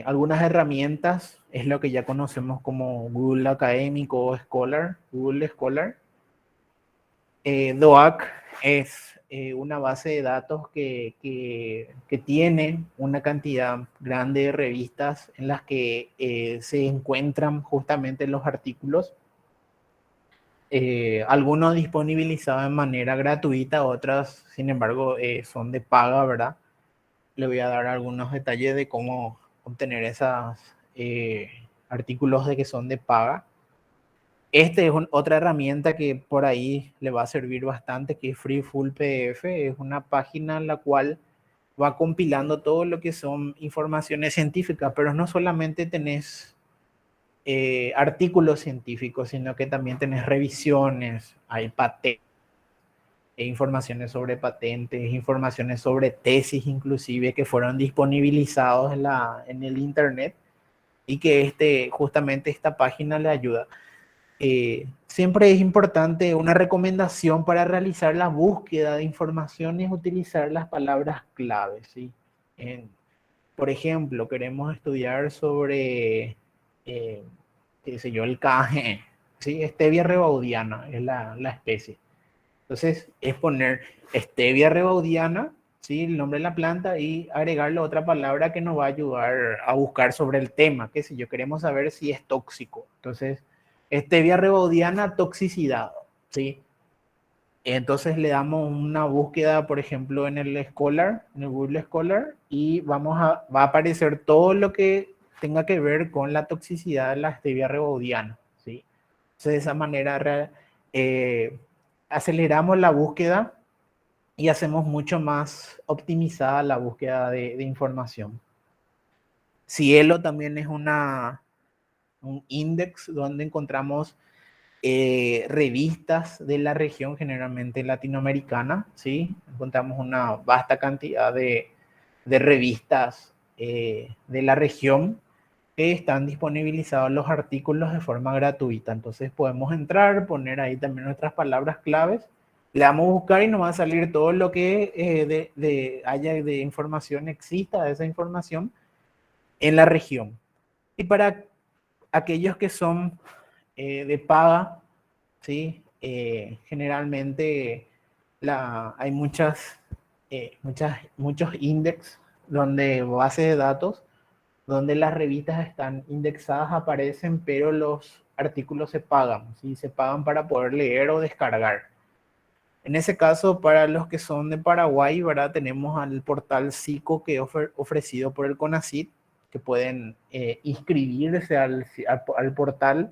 Algunas herramientas es lo que ya conocemos como Google Académico o Scholar, Google Scholar. DOAC es una base de datos que tiene una cantidad grande de revistas en las que se encuentran justamente los artículos, algunos disponibilizados de manera gratuita, otras, sin embargo, son de paga, ¿verdad? Le voy a dar algunos detalles de cómo obtener esos artículos de que son de paga. Esta es otra herramienta que por ahí le va a servir bastante, que es Free Full PDF. Es una página en la cual va compilando todo lo que son informaciones científicas, pero no solamente tenés artículos científicos, sino que también tenés revisiones, hay patentes, informaciones sobre patentes, informaciones sobre tesis inclusive que fueron disponibilizados en el internet y que justamente esta página le ayuda. Siempre es importante una recomendación para realizar la búsqueda de información es utilizar las palabras claves, ¿sí? Por ejemplo, queremos estudiar sobre, eh, qué sé yo, el KG, ¿sí? Stevia rebaudiana es la especie. Entonces, es poner Stevia rebaudiana, ¿sí? El nombre de la planta y agregarle otra palabra que nos va a ayudar a buscar sobre el tema, qué sé yo, queremos saber si es tóxico. Entonces, Stevia rebaudiana, toxicidad, ¿sí? Entonces le damos una búsqueda, por ejemplo, en el Scholar, en el Google Scholar, y va a aparecer todo lo que tenga que ver con la toxicidad de la stevia rebaudiana, ¿sí? Entonces, de esa manera eh, aceleramos la búsqueda y hacemos mucho más optimizada la búsqueda de información. Cielo también es un index donde encontramos revistas de la región, generalmente latinoamericana, ¿sí? Encontramos una vasta cantidad de revistas de la región que están disponibilizados los artículos de forma gratuita. Entonces podemos entrar, poner ahí también nuestras palabras claves, le damos a buscar y nos va a salir todo lo que haya de información, exista de esa información en la región. Y para aquellos que son de paga, ¿sí? Generalmente hay muchos índices donde bases de datos, donde las revistas están indexadas, aparecen, pero los artículos se pagan, ¿sí? Se pagan para poder leer o descargar. En ese caso, para los que son de Paraguay, ¿verdad? Tenemos al portal SICO que es ofrecido por el CONACYT, que pueden inscribirse al portal,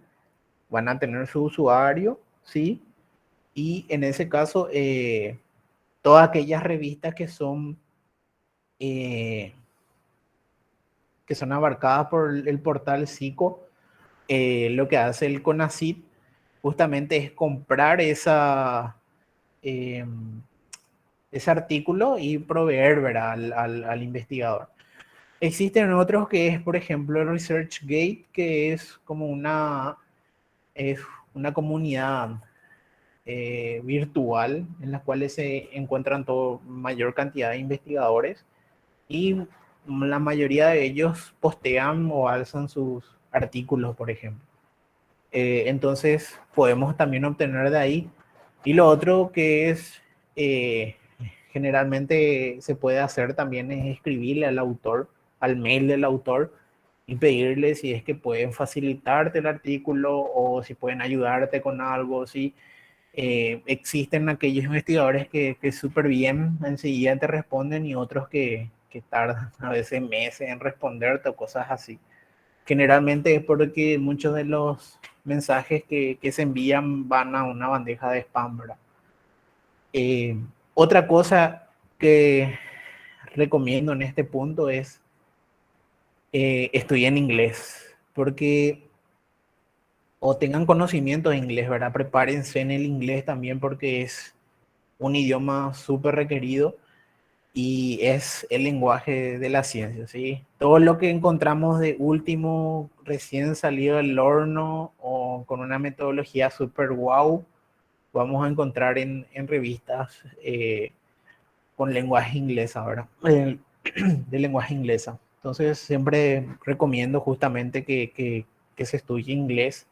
van a tener su usuario, ¿sí? Y en ese caso, todas aquellas revistas eh, que son abarcadas por el portal SICO, lo que hace el CONACYT justamente es comprar eh, ese artículo y proveer, ¿verdad? Al investigador. Existen otros que es, por ejemplo, el ResearchGate, que es una comunidad virtual en las cuales se encuentran mayor cantidad de investigadores y la mayoría de ellos postean o alzan sus artículos, por ejemplo. Entonces podemos también obtener de ahí. Y lo otro que es generalmente se puede hacer también es escribirle al autor, al mail del autor, y pedirle si es que pueden facilitarte el artículo o si pueden ayudarte con algo, si existen aquellos investigadores que súper bien enseguida te responden y otros que tardan a veces meses en responderte o cosas así. Generalmente es porque muchos de los mensajes que se envían van a una bandeja de spam, ¿verdad? Otra cosa que recomiendo en este punto es estudien inglés, porque o tengan conocimiento de inglés, ¿verdad? Prepárense en el inglés también porque es un idioma súper requerido y es el lenguaje de la ciencia, ¿sí? Todo lo que encontramos de último, recién salido del horno o con una metodología súper wow, vamos a encontrar en revistas con lenguaje inglés ahora, de lenguaje inglesa. Entonces siempre recomiendo justamente que se estudie inglés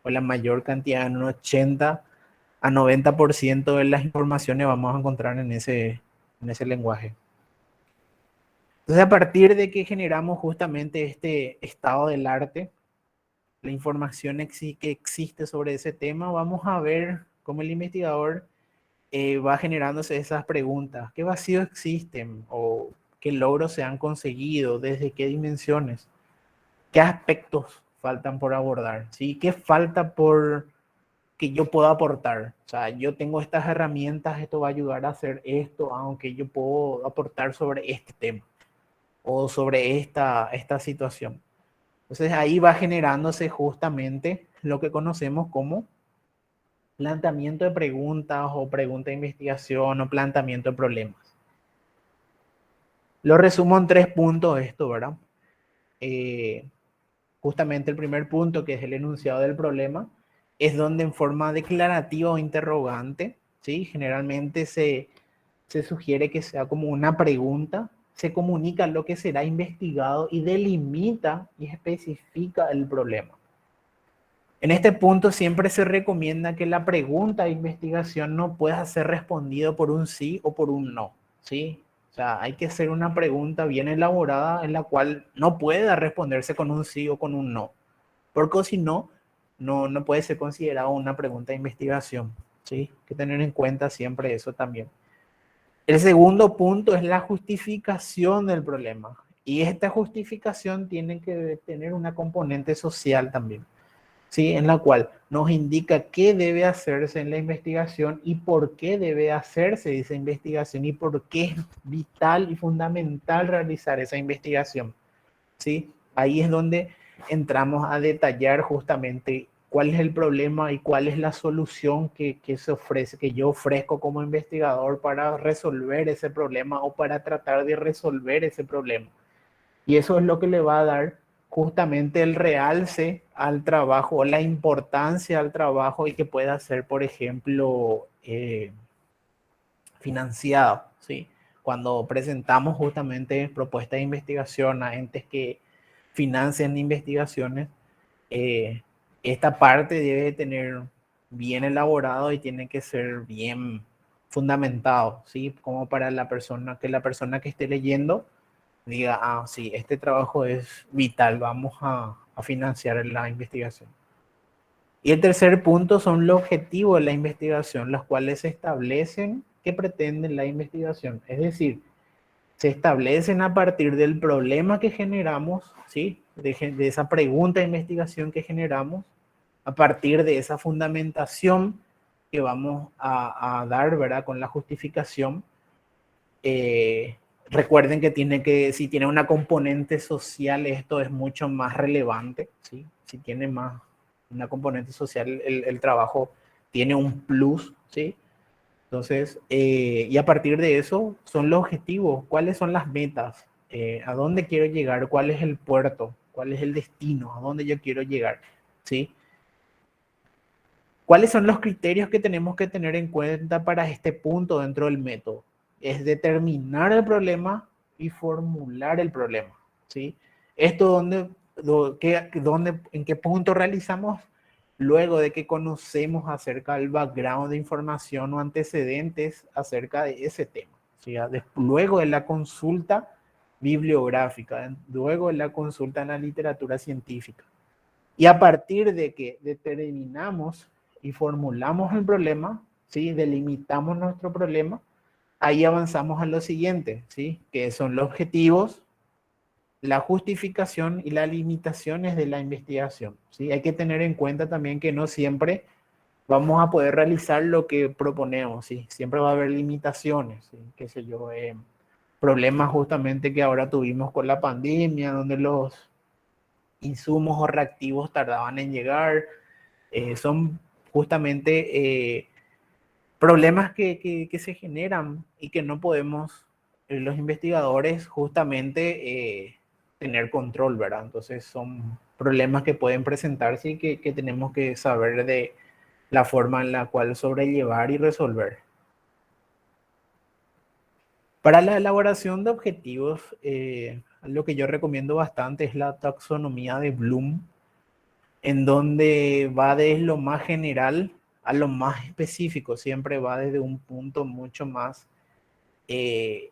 o la mayor cantidad, en un 80 a 90% de las informaciones vamos a encontrar en ese lenguaje. Entonces, a partir de que generamos justamente este estado del arte, la información que existe sobre ese tema, vamos a ver cómo el investigador va generándose esas preguntas. ¿Qué vacíos existen? ¿O qué logros se han conseguido? ¿Desde qué dimensiones? ¿Qué aspectos faltan por abordar? ¿Sí? ¿Qué falta por que yo pueda aportar? O sea, yo tengo estas herramientas, esto va a ayudar a hacer esto, aunque yo puedo aportar sobre este tema o sobre esta situación. Entonces ahí va generándose justamente lo que conocemos como planteamiento de preguntas o pregunta de investigación o planteamiento de problemas. Lo resumo en 3 puntos esto, ¿verdad? Eh, Justamente el primer punto, que es el enunciado del problema, es donde en forma declarativa o interrogante, ¿sí? Generalmente se sugiere que sea como una pregunta, se comunica lo que será investigado y delimita y especifica el problema. En este punto siempre se recomienda que la pregunta de investigación no pueda ser respondido por un sí o por un no, ¿sí? O sea, hay que hacer una pregunta bien elaborada en la cual no pueda responderse con un sí o con un no, porque si no, no puede ser considerado una pregunta de investigación, ¿sí? Hay que tener en cuenta siempre eso también. El segundo punto es la justificación del problema. Y esta justificación tiene que tener una componente social también, ¿sí? En la cual nos indica qué debe hacerse en la investigación y por qué debe hacerse esa investigación y por qué es vital y fundamental realizar esa investigación, ¿sí? Ahí es donde entramos a detallar justamente cuál es el problema y cuál es la solución que se ofrece, que yo ofrezco como investigador para resolver ese problema o para tratar de resolver ese problema. Y eso es lo que le va a dar justamente el realce al trabajo, o la importancia al trabajo y que pueda ser, por ejemplo, financiado, ¿sí? Cuando presentamos justamente propuestas de investigación a entes que financian investigaciones, eh, esta parte debe tener bien elaborado y tiene que ser bien fundamentado, ¿sí? Como para la persona que esté leyendo diga, ah, sí, este trabajo es vital, vamos a financiar la investigación. Y el tercer punto son los objetivos de la investigación, los cuales se establecen que pretenden la investigación. Es decir, se establecen a partir del problema que generamos, ¿sí? De esa pregunta de investigación que generamos, a partir de esa fundamentación que vamos a dar, ¿verdad? Con la justificación. Recuerden que si tiene una componente social, esto es mucho más relevante, ¿sí? Si tiene más una componente social, el trabajo tiene un plus, ¿sí? Entonces, y a partir de eso son los objetivos, cuáles son las metas, a dónde quiero llegar, cuál es el puerto, cuál es el destino, a dónde yo quiero llegar, ¿sí? ¿Cuáles son los criterios que tenemos que tener en cuenta para este punto dentro del método? Es determinar el problema y formular el problema, ¿sí? Esto en qué punto realizamos luego de que conocemos acerca del background de información o antecedentes acerca de ese tema, ¿sí? Luego de la consulta bibliográfica, luego de la consulta en la literatura científica. Y a partir de que determinamos y formulamos el problema, ¿sí? Delimitamos nuestro problema, ahí avanzamos a lo siguiente, ¿sí? Que son los objetivos, la justificación y las limitaciones de la investigación, ¿sí? Hay que tener en cuenta también que no siempre vamos a poder realizar lo que proponemos, ¿sí? Siempre va a haber limitaciones, ¿sí? Qué sé yo, problemas justamente que ahora tuvimos con la pandemia, donde los insumos o reactivos tardaban en llegar. Son justamente problemas que se generan y que no podemos, los investigadores, justamente tener control, ¿verdad? Entonces son problemas que pueden presentarse y que tenemos que saber de la forma en la cual sobrellevar y resolver. Para la elaboración de objetivos, lo que yo recomiendo bastante es la taxonomía de Bloom, en donde va desde lo más general a lo más específico, siempre va desde un punto mucho más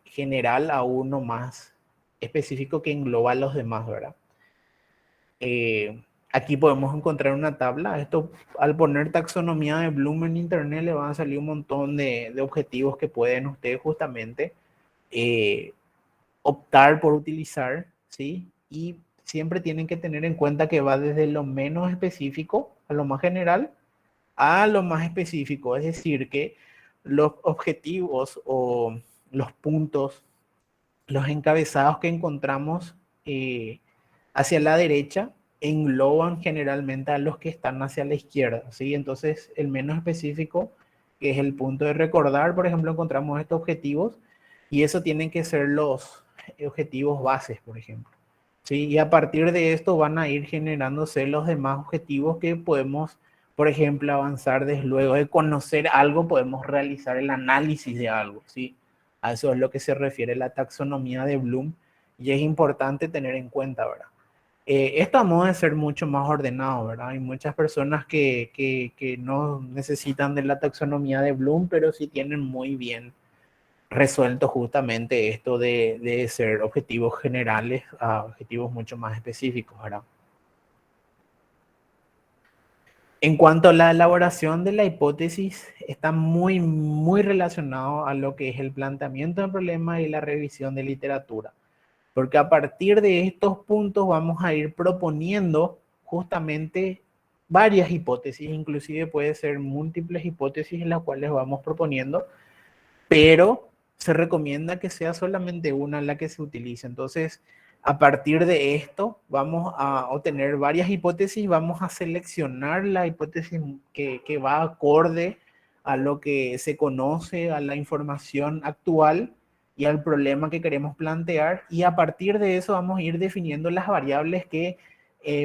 general a uno más específico que engloba a los demás, ¿verdad? Aquí podemos encontrar una tabla. Esto, al poner taxonomía de Bloom en internet, le van a salir un montón de objetivos que pueden ustedes justamente eh, optar por utilizar, ¿sí? Y siempre tienen que tener en cuenta que va desde lo menos específico a lo más general a lo más específico. Es decir, que los objetivos o los puntos, los encabezados que encontramos hacia la derecha engloban generalmente a los que están hacia la izquierda, ¿sí? Entonces, el menos específico, que es el punto de recordar, por ejemplo, encontramos estos objetivos y eso tienen que ser los objetivos bases, por ejemplo, ¿sí? Y a partir de esto van a ir generándose los demás objetivos que podemos, por ejemplo, avanzar desde luego de conocer algo, podemos realizar el análisis de algo, ¿sí? A eso es lo que se refiere la taxonomía de Bloom y es importante tener en cuenta, ¿verdad? Esto a modo de ser mucho más ordenado, ¿verdad? Hay muchas personas que no necesitan de la taxonomía de Bloom, pero sí tienen muy bien resuelto justamente esto de ser objetivos generales a objetivos mucho más específicos, ¿verdad? En cuanto a la elaboración de la hipótesis, está muy relacionado a lo que es el planteamiento del problema y la revisión de literatura. Porque a partir de estos puntos vamos a ir proponiendo justamente varias hipótesis, inclusive puede ser múltiples hipótesis en las cuales vamos proponiendo, pero se recomienda que sea solamente una la que se utilice. Entonces, a partir de esto, vamos a obtener varias hipótesis, vamos a seleccionar la hipótesis que va acorde a lo que se conoce, a la información actual y al problema que queremos plantear. Y a partir de eso vamos a ir definiendo las variables que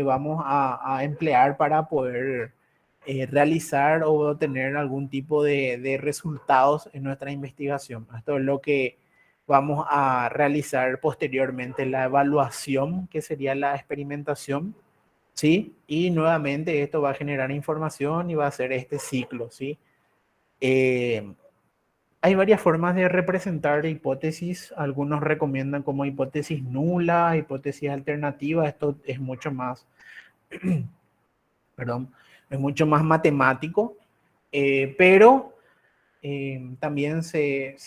vamos a emplear para poder realizar o tener algún tipo de resultados en nuestra investigación. Esto es lo que vamos a realizar posteriormente, la evaluación, que sería la experimentación, ¿sí? Y nuevamente esto va a generar información y va a ser este ciclo, ¿sí? Eh, Hay varias formas de representar hipótesis. Algunos recomiendan como hipótesis nula, hipótesis alternativa. Esto es mucho más, perdón, es mucho más matemático, pero también se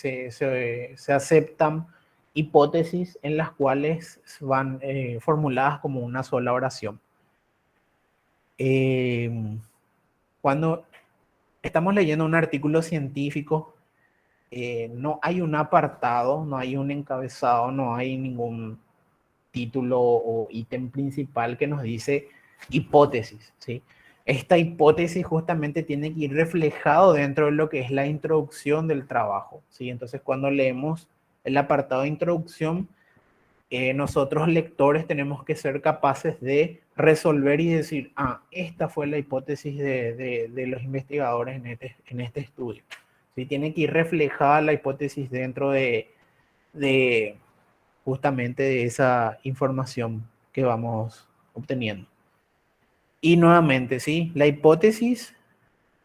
aceptan hipótesis en las cuales van formuladas como una sola oración. Eh, Cuando estamos leyendo un artículo científico, no hay un apartado, no hay un encabezado, no hay ningún título o ítem principal que nos dice hipótesis, ¿sí? Esta hipótesis justamente tiene que ir reflejado dentro de lo que es la introducción del trabajo, ¿sí? Entonces, cuando leemos el apartado de introducción, nosotros lectores tenemos que ser capaces de resolver y decir, ah, esta fue la hipótesis de los investigadores en este estudio, ¿sí? Tiene que ir reflejada la hipótesis dentro de justamente de esa información que vamos obteniendo. Y nuevamente, ¿sí? La hipótesis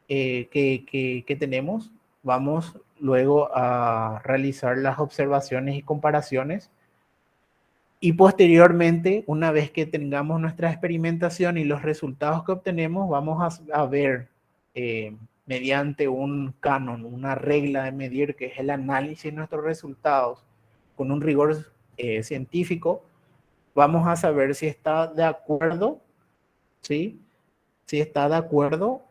que tenemos, vamos luego a realizar las observaciones y comparaciones. Y posteriormente, una vez que tengamos nuestra experimentación y los resultados que obtenemos, vamos a ver mediante un canon, una regla de medir, que es el análisis de nuestros resultados con un rigor científico, vamos a saber si está de acuerdo, ¿sí? Si está de acuerdo,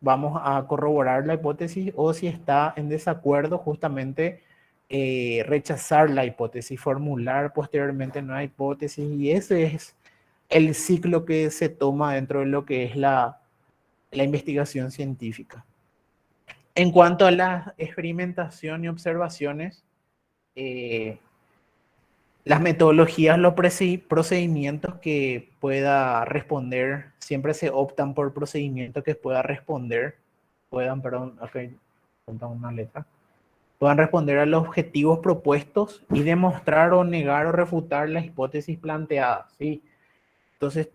vamos a corroborar la hipótesis o si está en desacuerdo, justamente rechazar la hipótesis, formular posteriormente nueva hipótesis, y ese es el ciclo que se toma dentro de lo que es la investigación científica. En cuanto a la experimentación y observaciones, las metodologías, los procedimientos que pueda responder, siempre se optan por procedimientos que pueda responder, perdón, ok, falta una letra, puedan responder a los objetivos propuestos y demostrar o negar o refutar las hipótesis planteadas, ¿sí? Entonces,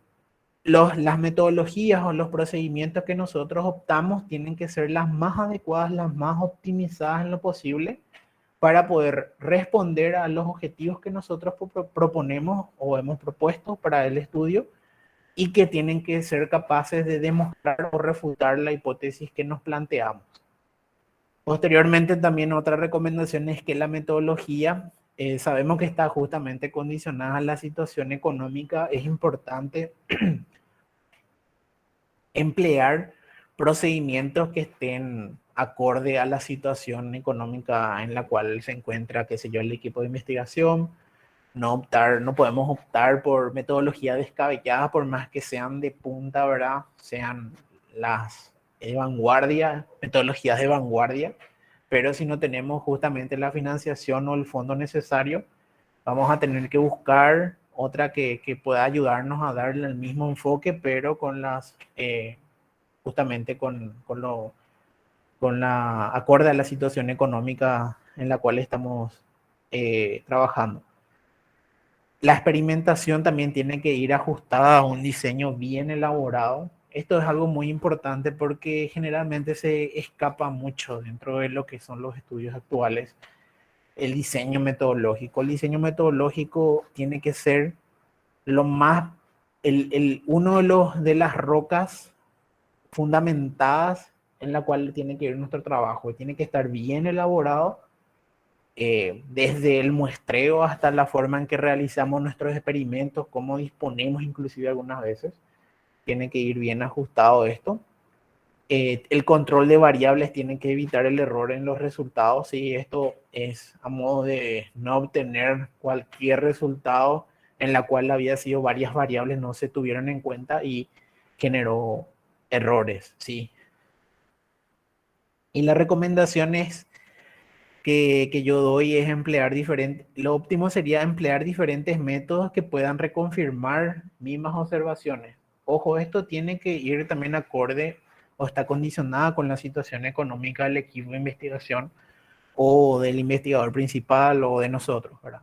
las metodologías o los procedimientos que nosotros optamos tienen que ser las más adecuadas, las más optimizadas en lo posible para poder responder a los objetivos que nosotros proponemos o hemos propuesto para el estudio, y que tienen que ser capaces de demostrar o refutar la hipótesis que nos planteamos. Posteriormente, también otra recomendación es que la metodología, sabemos que está justamente condicionada a la situación económica. Es importante emplear procedimientos que estén acorde a la situación económica en la cual se encuentra, qué sé yo, el equipo de investigación. No podemos optar por metodologías descabelladas, por más que sean de punta, ¿verdad? Sean las de vanguardia, metodologías de vanguardia, pero si no tenemos justamente la financiación o el fondo necesario, vamos a tener que buscar otra que pueda ayudarnos a darle el mismo enfoque, pero con las, justamente con la acorde a la situación económica en la cual estamos trabajando. La experimentación también tiene que ir ajustada a un diseño bien elaborado. Esto es algo muy importante porque generalmente se escapa mucho dentro de lo que son los estudios actuales. El diseño metodológico. El diseño metodológico tiene que ser lo más, uno de las rocas fundamentadas en la cual tiene que ir nuestro trabajo. Tiene que estar bien elaborado, desde el muestreo hasta la forma en que realizamos nuestros experimentos, cómo disponemos inclusive algunas veces. Tiene que ir bien ajustado esto. El control de variables tiene que evitar el error en los resultados, y esto es a modo de no obtener cualquier resultado en la cual había sido varias variables no se tuvieron en cuenta y generó errores, ¿sí? Y la recomendación es que yo doy es emplear diferentes, lo óptimo sería emplear diferentes métodos que puedan reconfirmar mismas observaciones. Ojo, esto tiene que ir también acorde o está condicionada con la situación económica del equipo de investigación o del investigador principal o de nosotros, ¿verdad?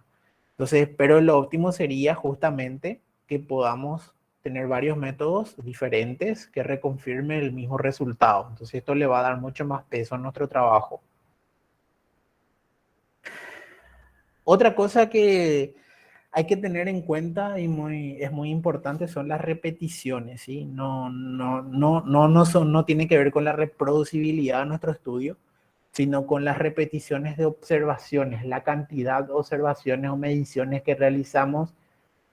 Entonces, pero lo óptimo sería justamente que podamos tener varios métodos diferentes que reconfirmen el mismo resultado. Entonces, esto le va a dar mucho más peso a nuestro trabajo. Otra cosa que hay que tener en cuenta y es muy importante son las repeticiones, ¿sí? No tiene que ver con la reproducibilidad de nuestro estudio, sino con las repeticiones de observaciones, la cantidad de observaciones o mediciones que realizamos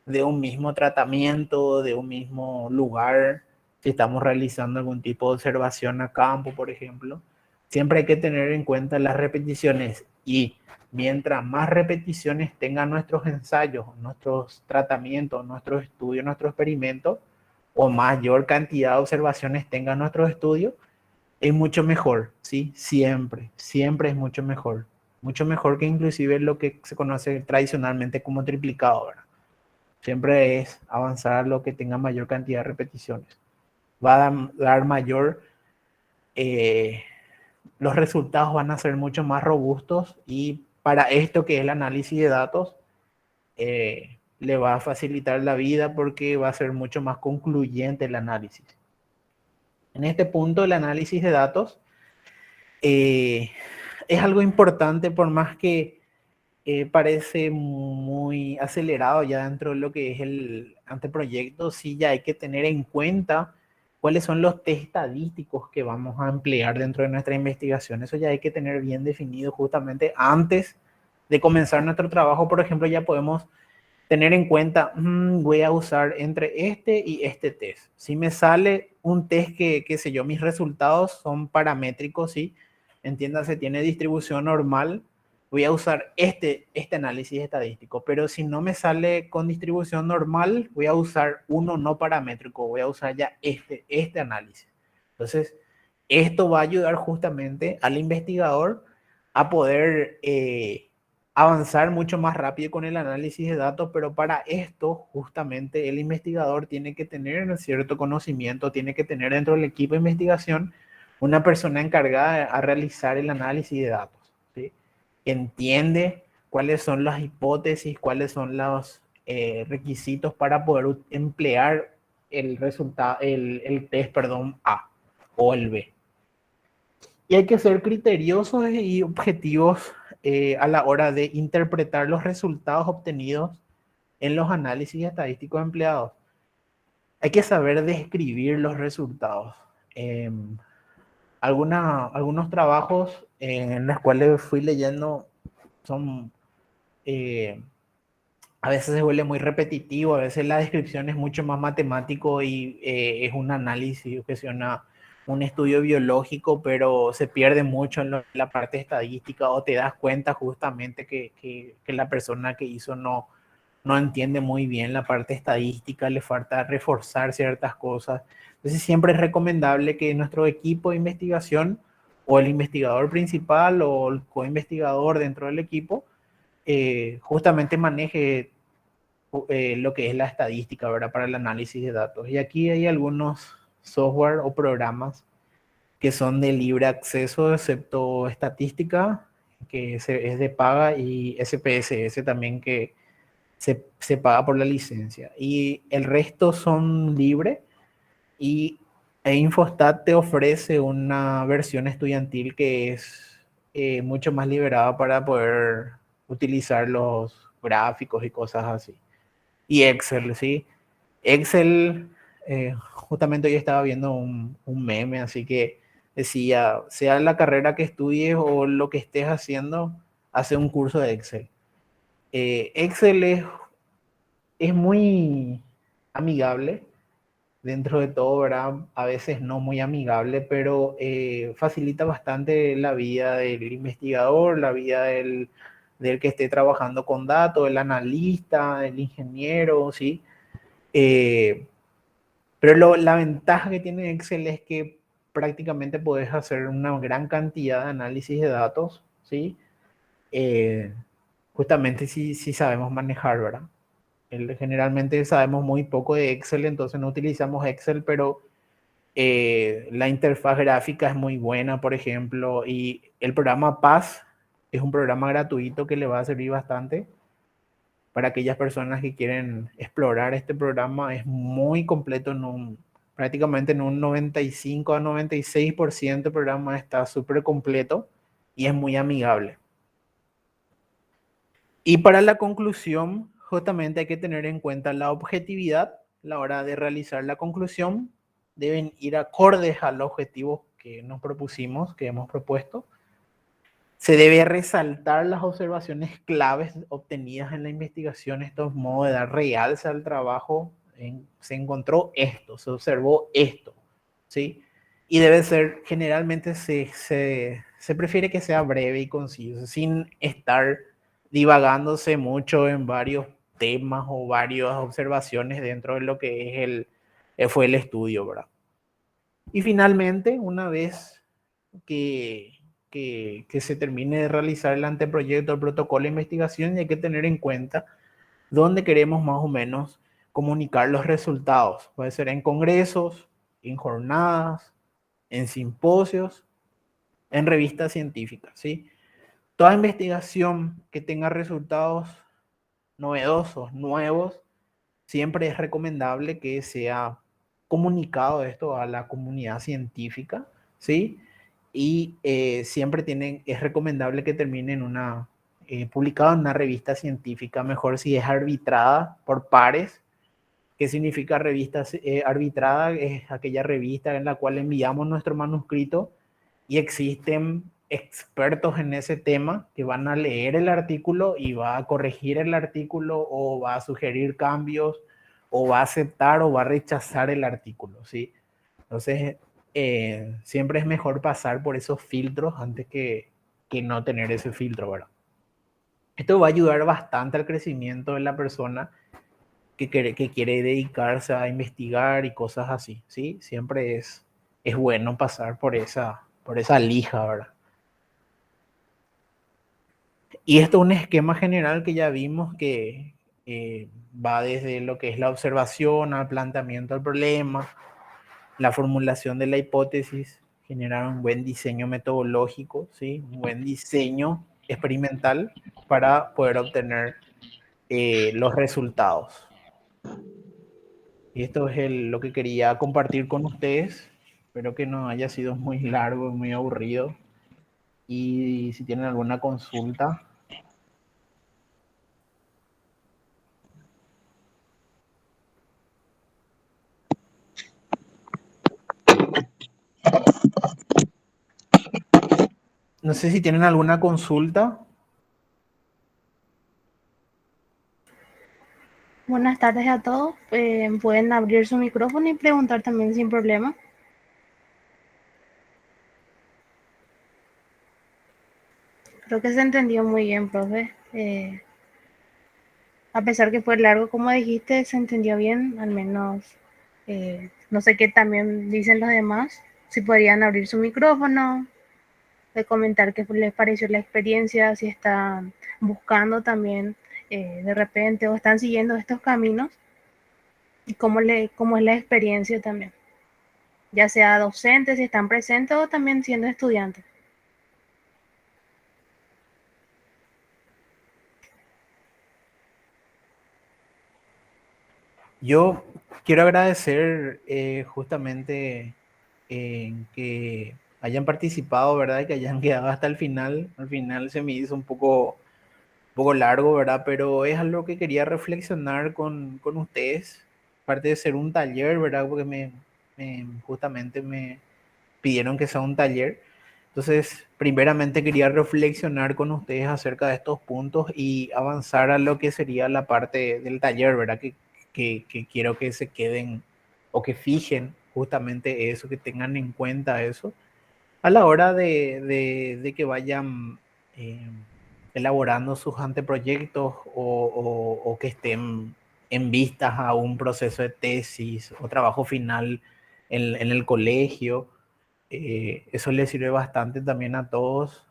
de un mismo tratamiento, de un mismo lugar. Si estamos realizando algún tipo de observación a campo, por ejemplo, siempre hay que tener en cuenta las repeticiones, y mientras más repeticiones tengan nuestros ensayos, nuestros tratamientos, nuestros estudios, nuestros experimentos, o mayor cantidad de observaciones tengan nuestros estudios, es mucho mejor, ¿sí? Siempre, siempre es mucho mejor que inclusive lo que se conoce tradicionalmente como triplicado, ¿verdad? Siempre es avanzar a lo que tenga mayor cantidad de repeticiones. Va a dar mayor, eh, los resultados van a ser mucho más robustos, y para esto que es el análisis de datos, le va a facilitar la vida porque va a ser mucho más concluyente el análisis. En este punto, el análisis de datos es algo importante, por más que parece muy acelerado ya dentro de lo que es el anteproyecto. Sí, ya hay que tener en cuenta cuáles son los test estadísticos que vamos a emplear dentro de nuestra investigación. Eso ya hay que tener bien definido justamente antes de comenzar nuestro trabajo. Por ejemplo, ya podemos tener en cuenta, voy a usar entre este y este test. Si me sale un test que, qué sé yo, mis resultados son paramétricos, ¿sí? Entiéndase, tiene distribución normal, voy a usar este análisis estadístico, pero si no me sale con distribución normal, voy a usar uno no paramétrico, voy a usar ya este análisis. Entonces, esto va a ayudar justamente al investigador a poder avanzar mucho más rápido con el análisis de datos, pero para esto justamente el investigador tiene que tener cierto conocimiento, tiene que tener dentro del equipo de investigación una persona encargada a realizar el análisis de datos, ¿sí? Entiende cuáles son las hipótesis, cuáles son los requisitos para poder emplear el resultado, el test, perdón, A o el B. Y hay que ser criteriosos y objetivos a la hora de interpretar los resultados obtenidos en los análisis estadísticos empleados. Hay que saber describir los resultados. Eh, algunos trabajos en los cuales fui leyendo son, a veces se vuelve muy repetitivo, a veces la descripción es mucho más matemático y es un análisis, que es un estudio biológico, pero se pierde mucho en la parte estadística o te das cuenta justamente que la persona que hizo no entiende muy bien la parte estadística, le falta reforzar ciertas cosas. Entonces siempre es recomendable que nuestro equipo de investigación o el investigador principal o el co-investigador dentro del equipo justamente maneje lo que es la estadística, ¿verdad? Para el análisis de datos. Y aquí hay algunos software o programas que son de libre acceso, excepto estadística, que es de paga, y SPSS también, que se paga por la licencia. Y el resto son libre y Infostat te ofrece una versión estudiantil que es mucho más liberada para poder utilizar los gráficos y cosas así. Y Excel, ¿sí? Excel, justamente hoy estaba viendo un meme, así que decía, sea la carrera que estudies o lo que estés haciendo, hace un curso de Excel. Excel es muy amigable dentro de todo, ¿verdad? A veces no muy amigable, pero facilita bastante la vida del investigador, la vida del que esté trabajando con datos, el analista, el ingeniero, ¿sí? Eh, pero la ventaja que tiene Excel es que prácticamente puedes hacer una gran cantidad de análisis de datos, ¿sí? Eh, justamente si sabemos manejar, ¿verdad? Generalmente sabemos muy poco de Excel, entonces no utilizamos Excel, pero la interfaz gráfica es muy buena, por ejemplo, y el programa Paz es un programa gratuito que le va a servir bastante para aquellas personas que quieren explorar este programa. Es muy completo, prácticamente en un 95 a 96% el programa está súper completo y es muy amigable. Y para la conclusión, justamente hay que tener en cuenta la objetividad a la hora de realizar la conclusión. Deben ir acordes a los objetivos que nos propusimos, que hemos propuesto. Se debe resaltar las observaciones claves obtenidas en la investigación. Esto es modo de dar realce al trabajo. Se encontró esto, se observó esto, ¿sí? Y debe ser, generalmente se prefiere que sea breve y conciso, sin estar divagándose mucho en varios temas o varias observaciones dentro de lo que es fue el estudio, ¿verdad? Y finalmente, una vez que se termine de realizar el anteproyecto, el protocolo de investigación, y hay que tener en cuenta dónde queremos más o menos comunicar los resultados. Puede ser en congresos, en jornadas, en simposios, en revistas científicas, ¿sí? Toda investigación que tenga resultados novedosos, nuevos, siempre es recomendable que sea comunicado esto a la comunidad científica, ¿sí? Y siempre es recomendable que termine en publicado en una revista científica, mejor si es arbitrada por pares. ¿Qué significa revista arbitrada? Es aquella revista en la cual enviamos nuestro manuscrito y existen expertos en ese tema que van a leer el artículo y va a corregir el artículo o va a sugerir cambios o va a aceptar o va a rechazar el artículo, ¿sí? Entonces, siempre es mejor pasar por esos filtros antes que no tener ese filtro, ¿verdad? Esto va a ayudar bastante al crecimiento de la persona que quiere dedicarse a investigar y cosas así, ¿sí? Siempre es bueno pasar por esa lija, ¿verdad? Y esto es un esquema general que ya vimos que va desde lo que es la observación al planteamiento del problema, la formulación de la hipótesis, generar un buen diseño metodológico, ¿sí? Un buen diseño experimental para poder obtener los resultados. Y esto es lo que quería compartir con ustedes. Espero que no haya sido muy largo y muy aburrido. Y si tienen alguna consulta. No sé si tienen alguna consulta. Buenas tardes a todos. Pueden abrir su micrófono y preguntar también sin problema. Creo que se entendió muy bien, profe. A pesar que fue largo, como dijiste, se entendió bien. Al menos no sé qué también dicen los demás. Si podrían abrir su micrófono, de comentar qué les pareció la experiencia, si están buscando también de repente o están siguiendo estos caminos y cómo es la experiencia también, ya sea docentes, si están presentes o también siendo estudiantes. Yo quiero agradecer justamente que hayan participado, ¿verdad? Y que hayan quedado hasta el final. Al final se me hizo un poco largo, ¿verdad? Pero es algo que quería reflexionar con ustedes. Aparte de ser un taller, ¿verdad? Porque justamente me pidieron que sea un taller. Entonces, primeramente quería reflexionar con ustedes acerca de estos puntos y avanzar a lo que sería la parte del taller, ¿verdad? Que quiero que se queden o que fijen justamente eso, que tengan en cuenta eso a la hora de que vayan eh, elaborando sus anteproyectos o que estén en vistas a un proceso de tesis o trabajo final en el colegio. Eso les sirve bastante también a todos,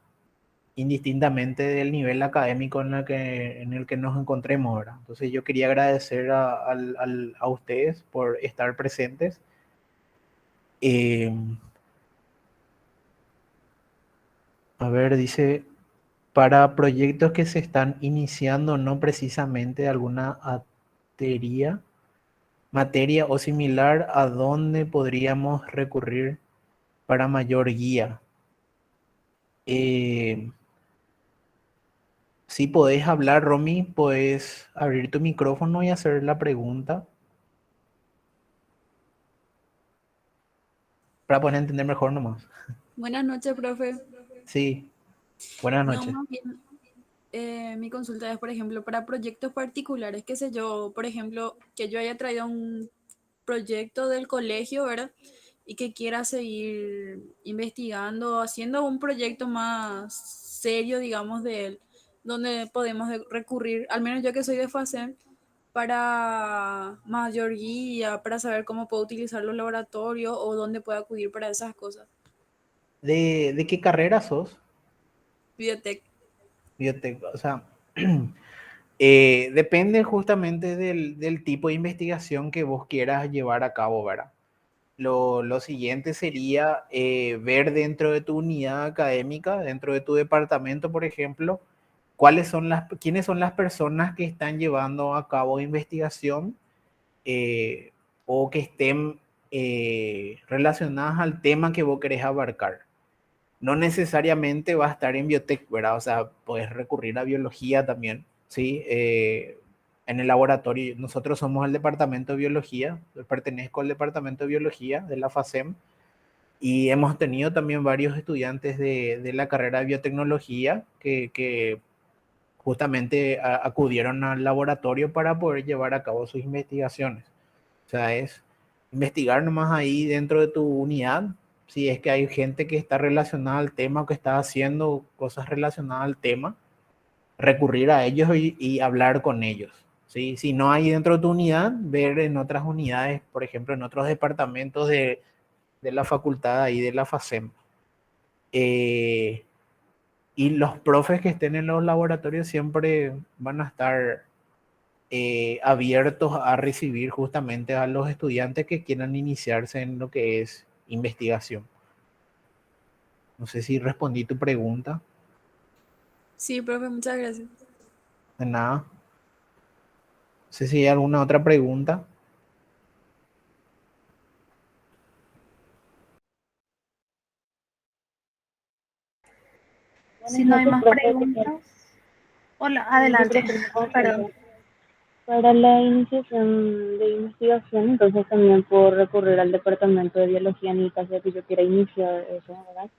indistintamente del nivel académico en el que nos encontremos ahora. Entonces yo quería agradecer a ustedes por estar presentes. Eh, a ver, dice, para proyectos que se están iniciando, no precisamente alguna materia o similar, ¿a dónde podríamos recurrir para mayor guía? Eh, si podés hablar, Romy, puedes abrir tu micrófono y hacer la pregunta para poder entender mejor nomás. Buenas noches, profe. Sí, buenas No, noches. más bien, mi consulta es, por ejemplo, para proyectos particulares, qué sé yo, por ejemplo, que yo haya traído un proyecto del colegio, ¿verdad? Y que quiera seguir investigando, haciendo un proyecto más serio, digamos, de él, donde podemos recurrir, al menos yo que soy de FACEM, para mayor guía, para saber cómo puedo utilizar los laboratorios o dónde puedo acudir para esas cosas. ¿De qué carrera sos? Biotech. Biotec, o sea, depende justamente del tipo de investigación que vos quieras llevar a cabo, ¿verdad? Lo siguiente sería ver dentro de tu unidad académica, dentro de tu departamento, por ejemplo, quiénes son las personas que están llevando a cabo investigación eh, o que estén relacionadas al tema que vos querés abarcar. No necesariamente va a estar en biotech, ¿verdad? O sea, puedes recurrir a biología también, ¿sí? En el laboratorio, nosotros somos el departamento de biología, yo pertenezco al departamento de biología de la FACEM y hemos tenido también varios estudiantes de la carrera de biotecnología que justamente acudieron al laboratorio para poder llevar a cabo sus investigaciones. O sea, es investigar nomás ahí dentro de tu unidad, si es que hay gente que está relacionada al tema o que está haciendo cosas relacionadas al tema, recurrir a ellos y hablar con ellos. ¿Sí? Si no hay dentro de tu unidad, ver en otras unidades, por ejemplo, en otros departamentos de la facultad y de la FACEM. Y los profes que estén en los laboratorios siempre van a estar abiertos a recibir justamente a los estudiantes que quieran iniciarse en lo que es investigación. No sé si respondí tu pregunta. Sí, profe, muchas gracias. De nada. No sé si hay alguna otra pregunta. Si Buenas no hay noches, más profe. ¿Qué tal? preguntas, hola, Yo adelante. quería hacer una Perdón. consulta. Para la iniciación de investigación, entonces también puedo recurrir al departamento de biología en el caso de que yo quiera iniciar eso, ¿verdad?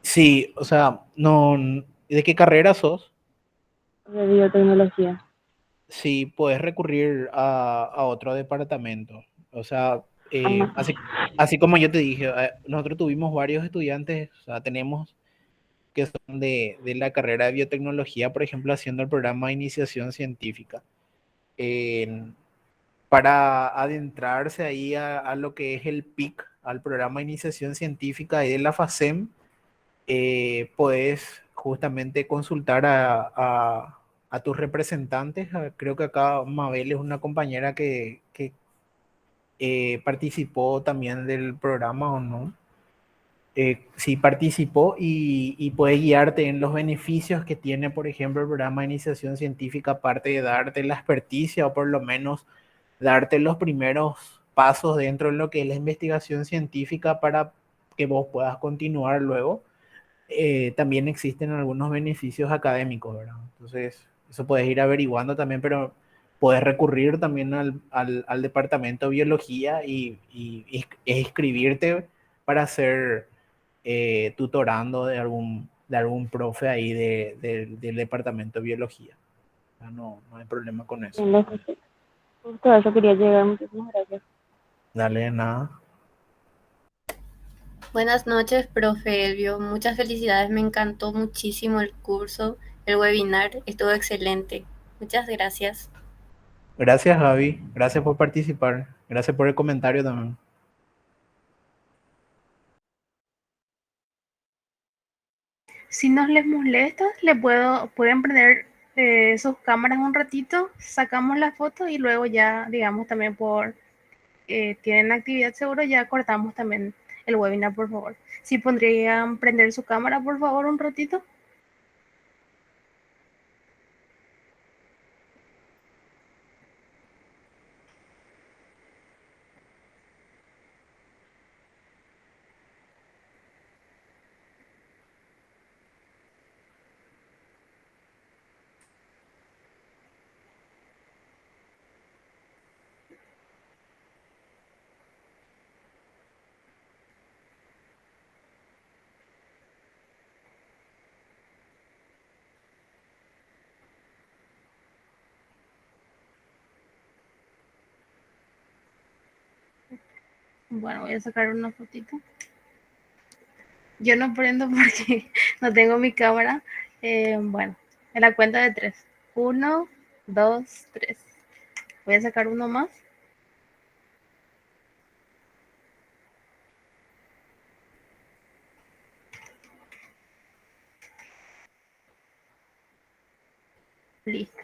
Sí, o sea, no, ¿de qué carrera sos? De biotecnología. Sí, puedes recurrir a otro departamento. O sea, Ajá. así como yo te dije, nosotros tuvimos varios estudiantes, o sea, tenemos que son de la carrera de biotecnología, por ejemplo, haciendo el programa de iniciación científica. En- para adentrarse ahí a lo que es el PIC, al programa de iniciación científica y de la FACEM, puedes justamente consultar a tus representantes. Creo que acá Mabel es una compañera que participó también del programa o no. Sí participó y puede guiarte en los beneficios que tiene, por ejemplo, el programa de iniciación científica, aparte de darte la experticia o por lo menos darte los primeros pasos dentro de lo que es la investigación científica para que vos puedas continuar luego. También existen algunos beneficios académicos, ¿verdad? Entonces, eso puedes ir averiguando también, pero puedes recurrir también al departamento de biología y inscribirte para ser tutorando de algún profe ahí del departamento de biología. No, no hay problema con eso. Bien, justo a eso quería llegar. Muchísimas gracias. Dale, nada. Buenas noches, profe Elvio. Muchas felicidades. Me encantó muchísimo el curso, el webinar. Estuvo excelente. Muchas gracias. Gracias, Javi. Gracias por participar. Gracias por el comentario también. Si no les molesta, pueden prender sus cámaras un ratito, sacamos la foto y luego ya, digamos, también tienen actividad seguro, ya cortamos también el webinar, por favor. Si podrían prender su cámara, por favor, un ratito. Bueno, voy a sacar una fotito. Yo no prendo porque no tengo mi cámara. Bueno, en la cuenta de 3. 1, 2, 3. Voy a sacar uno más. Listo.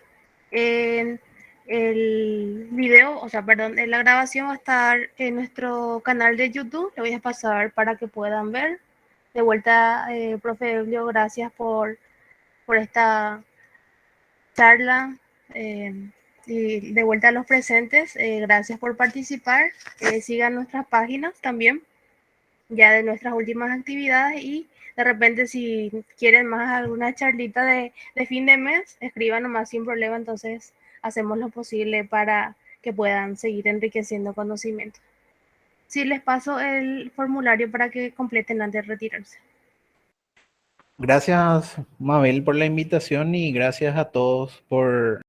En el video, o sea, perdón, en la grabación va a estar en nuestro canal de YouTube. Le voy a pasar para que puedan ver. De vuelta, profe Eulio, gracias por esta charla. Y de vuelta a los presentes, gracias por participar. Sigan nuestras páginas también, ya de nuestras últimas actividades, y de repente si quieren más alguna charlita de fin de mes, escriban nomás sin problema, entonces hacemos lo posible para que puedan seguir enriqueciendo conocimiento. Sí, les paso el formulario para que completen antes de retirarse. Gracias, Mabel, por la invitación y gracias a todos por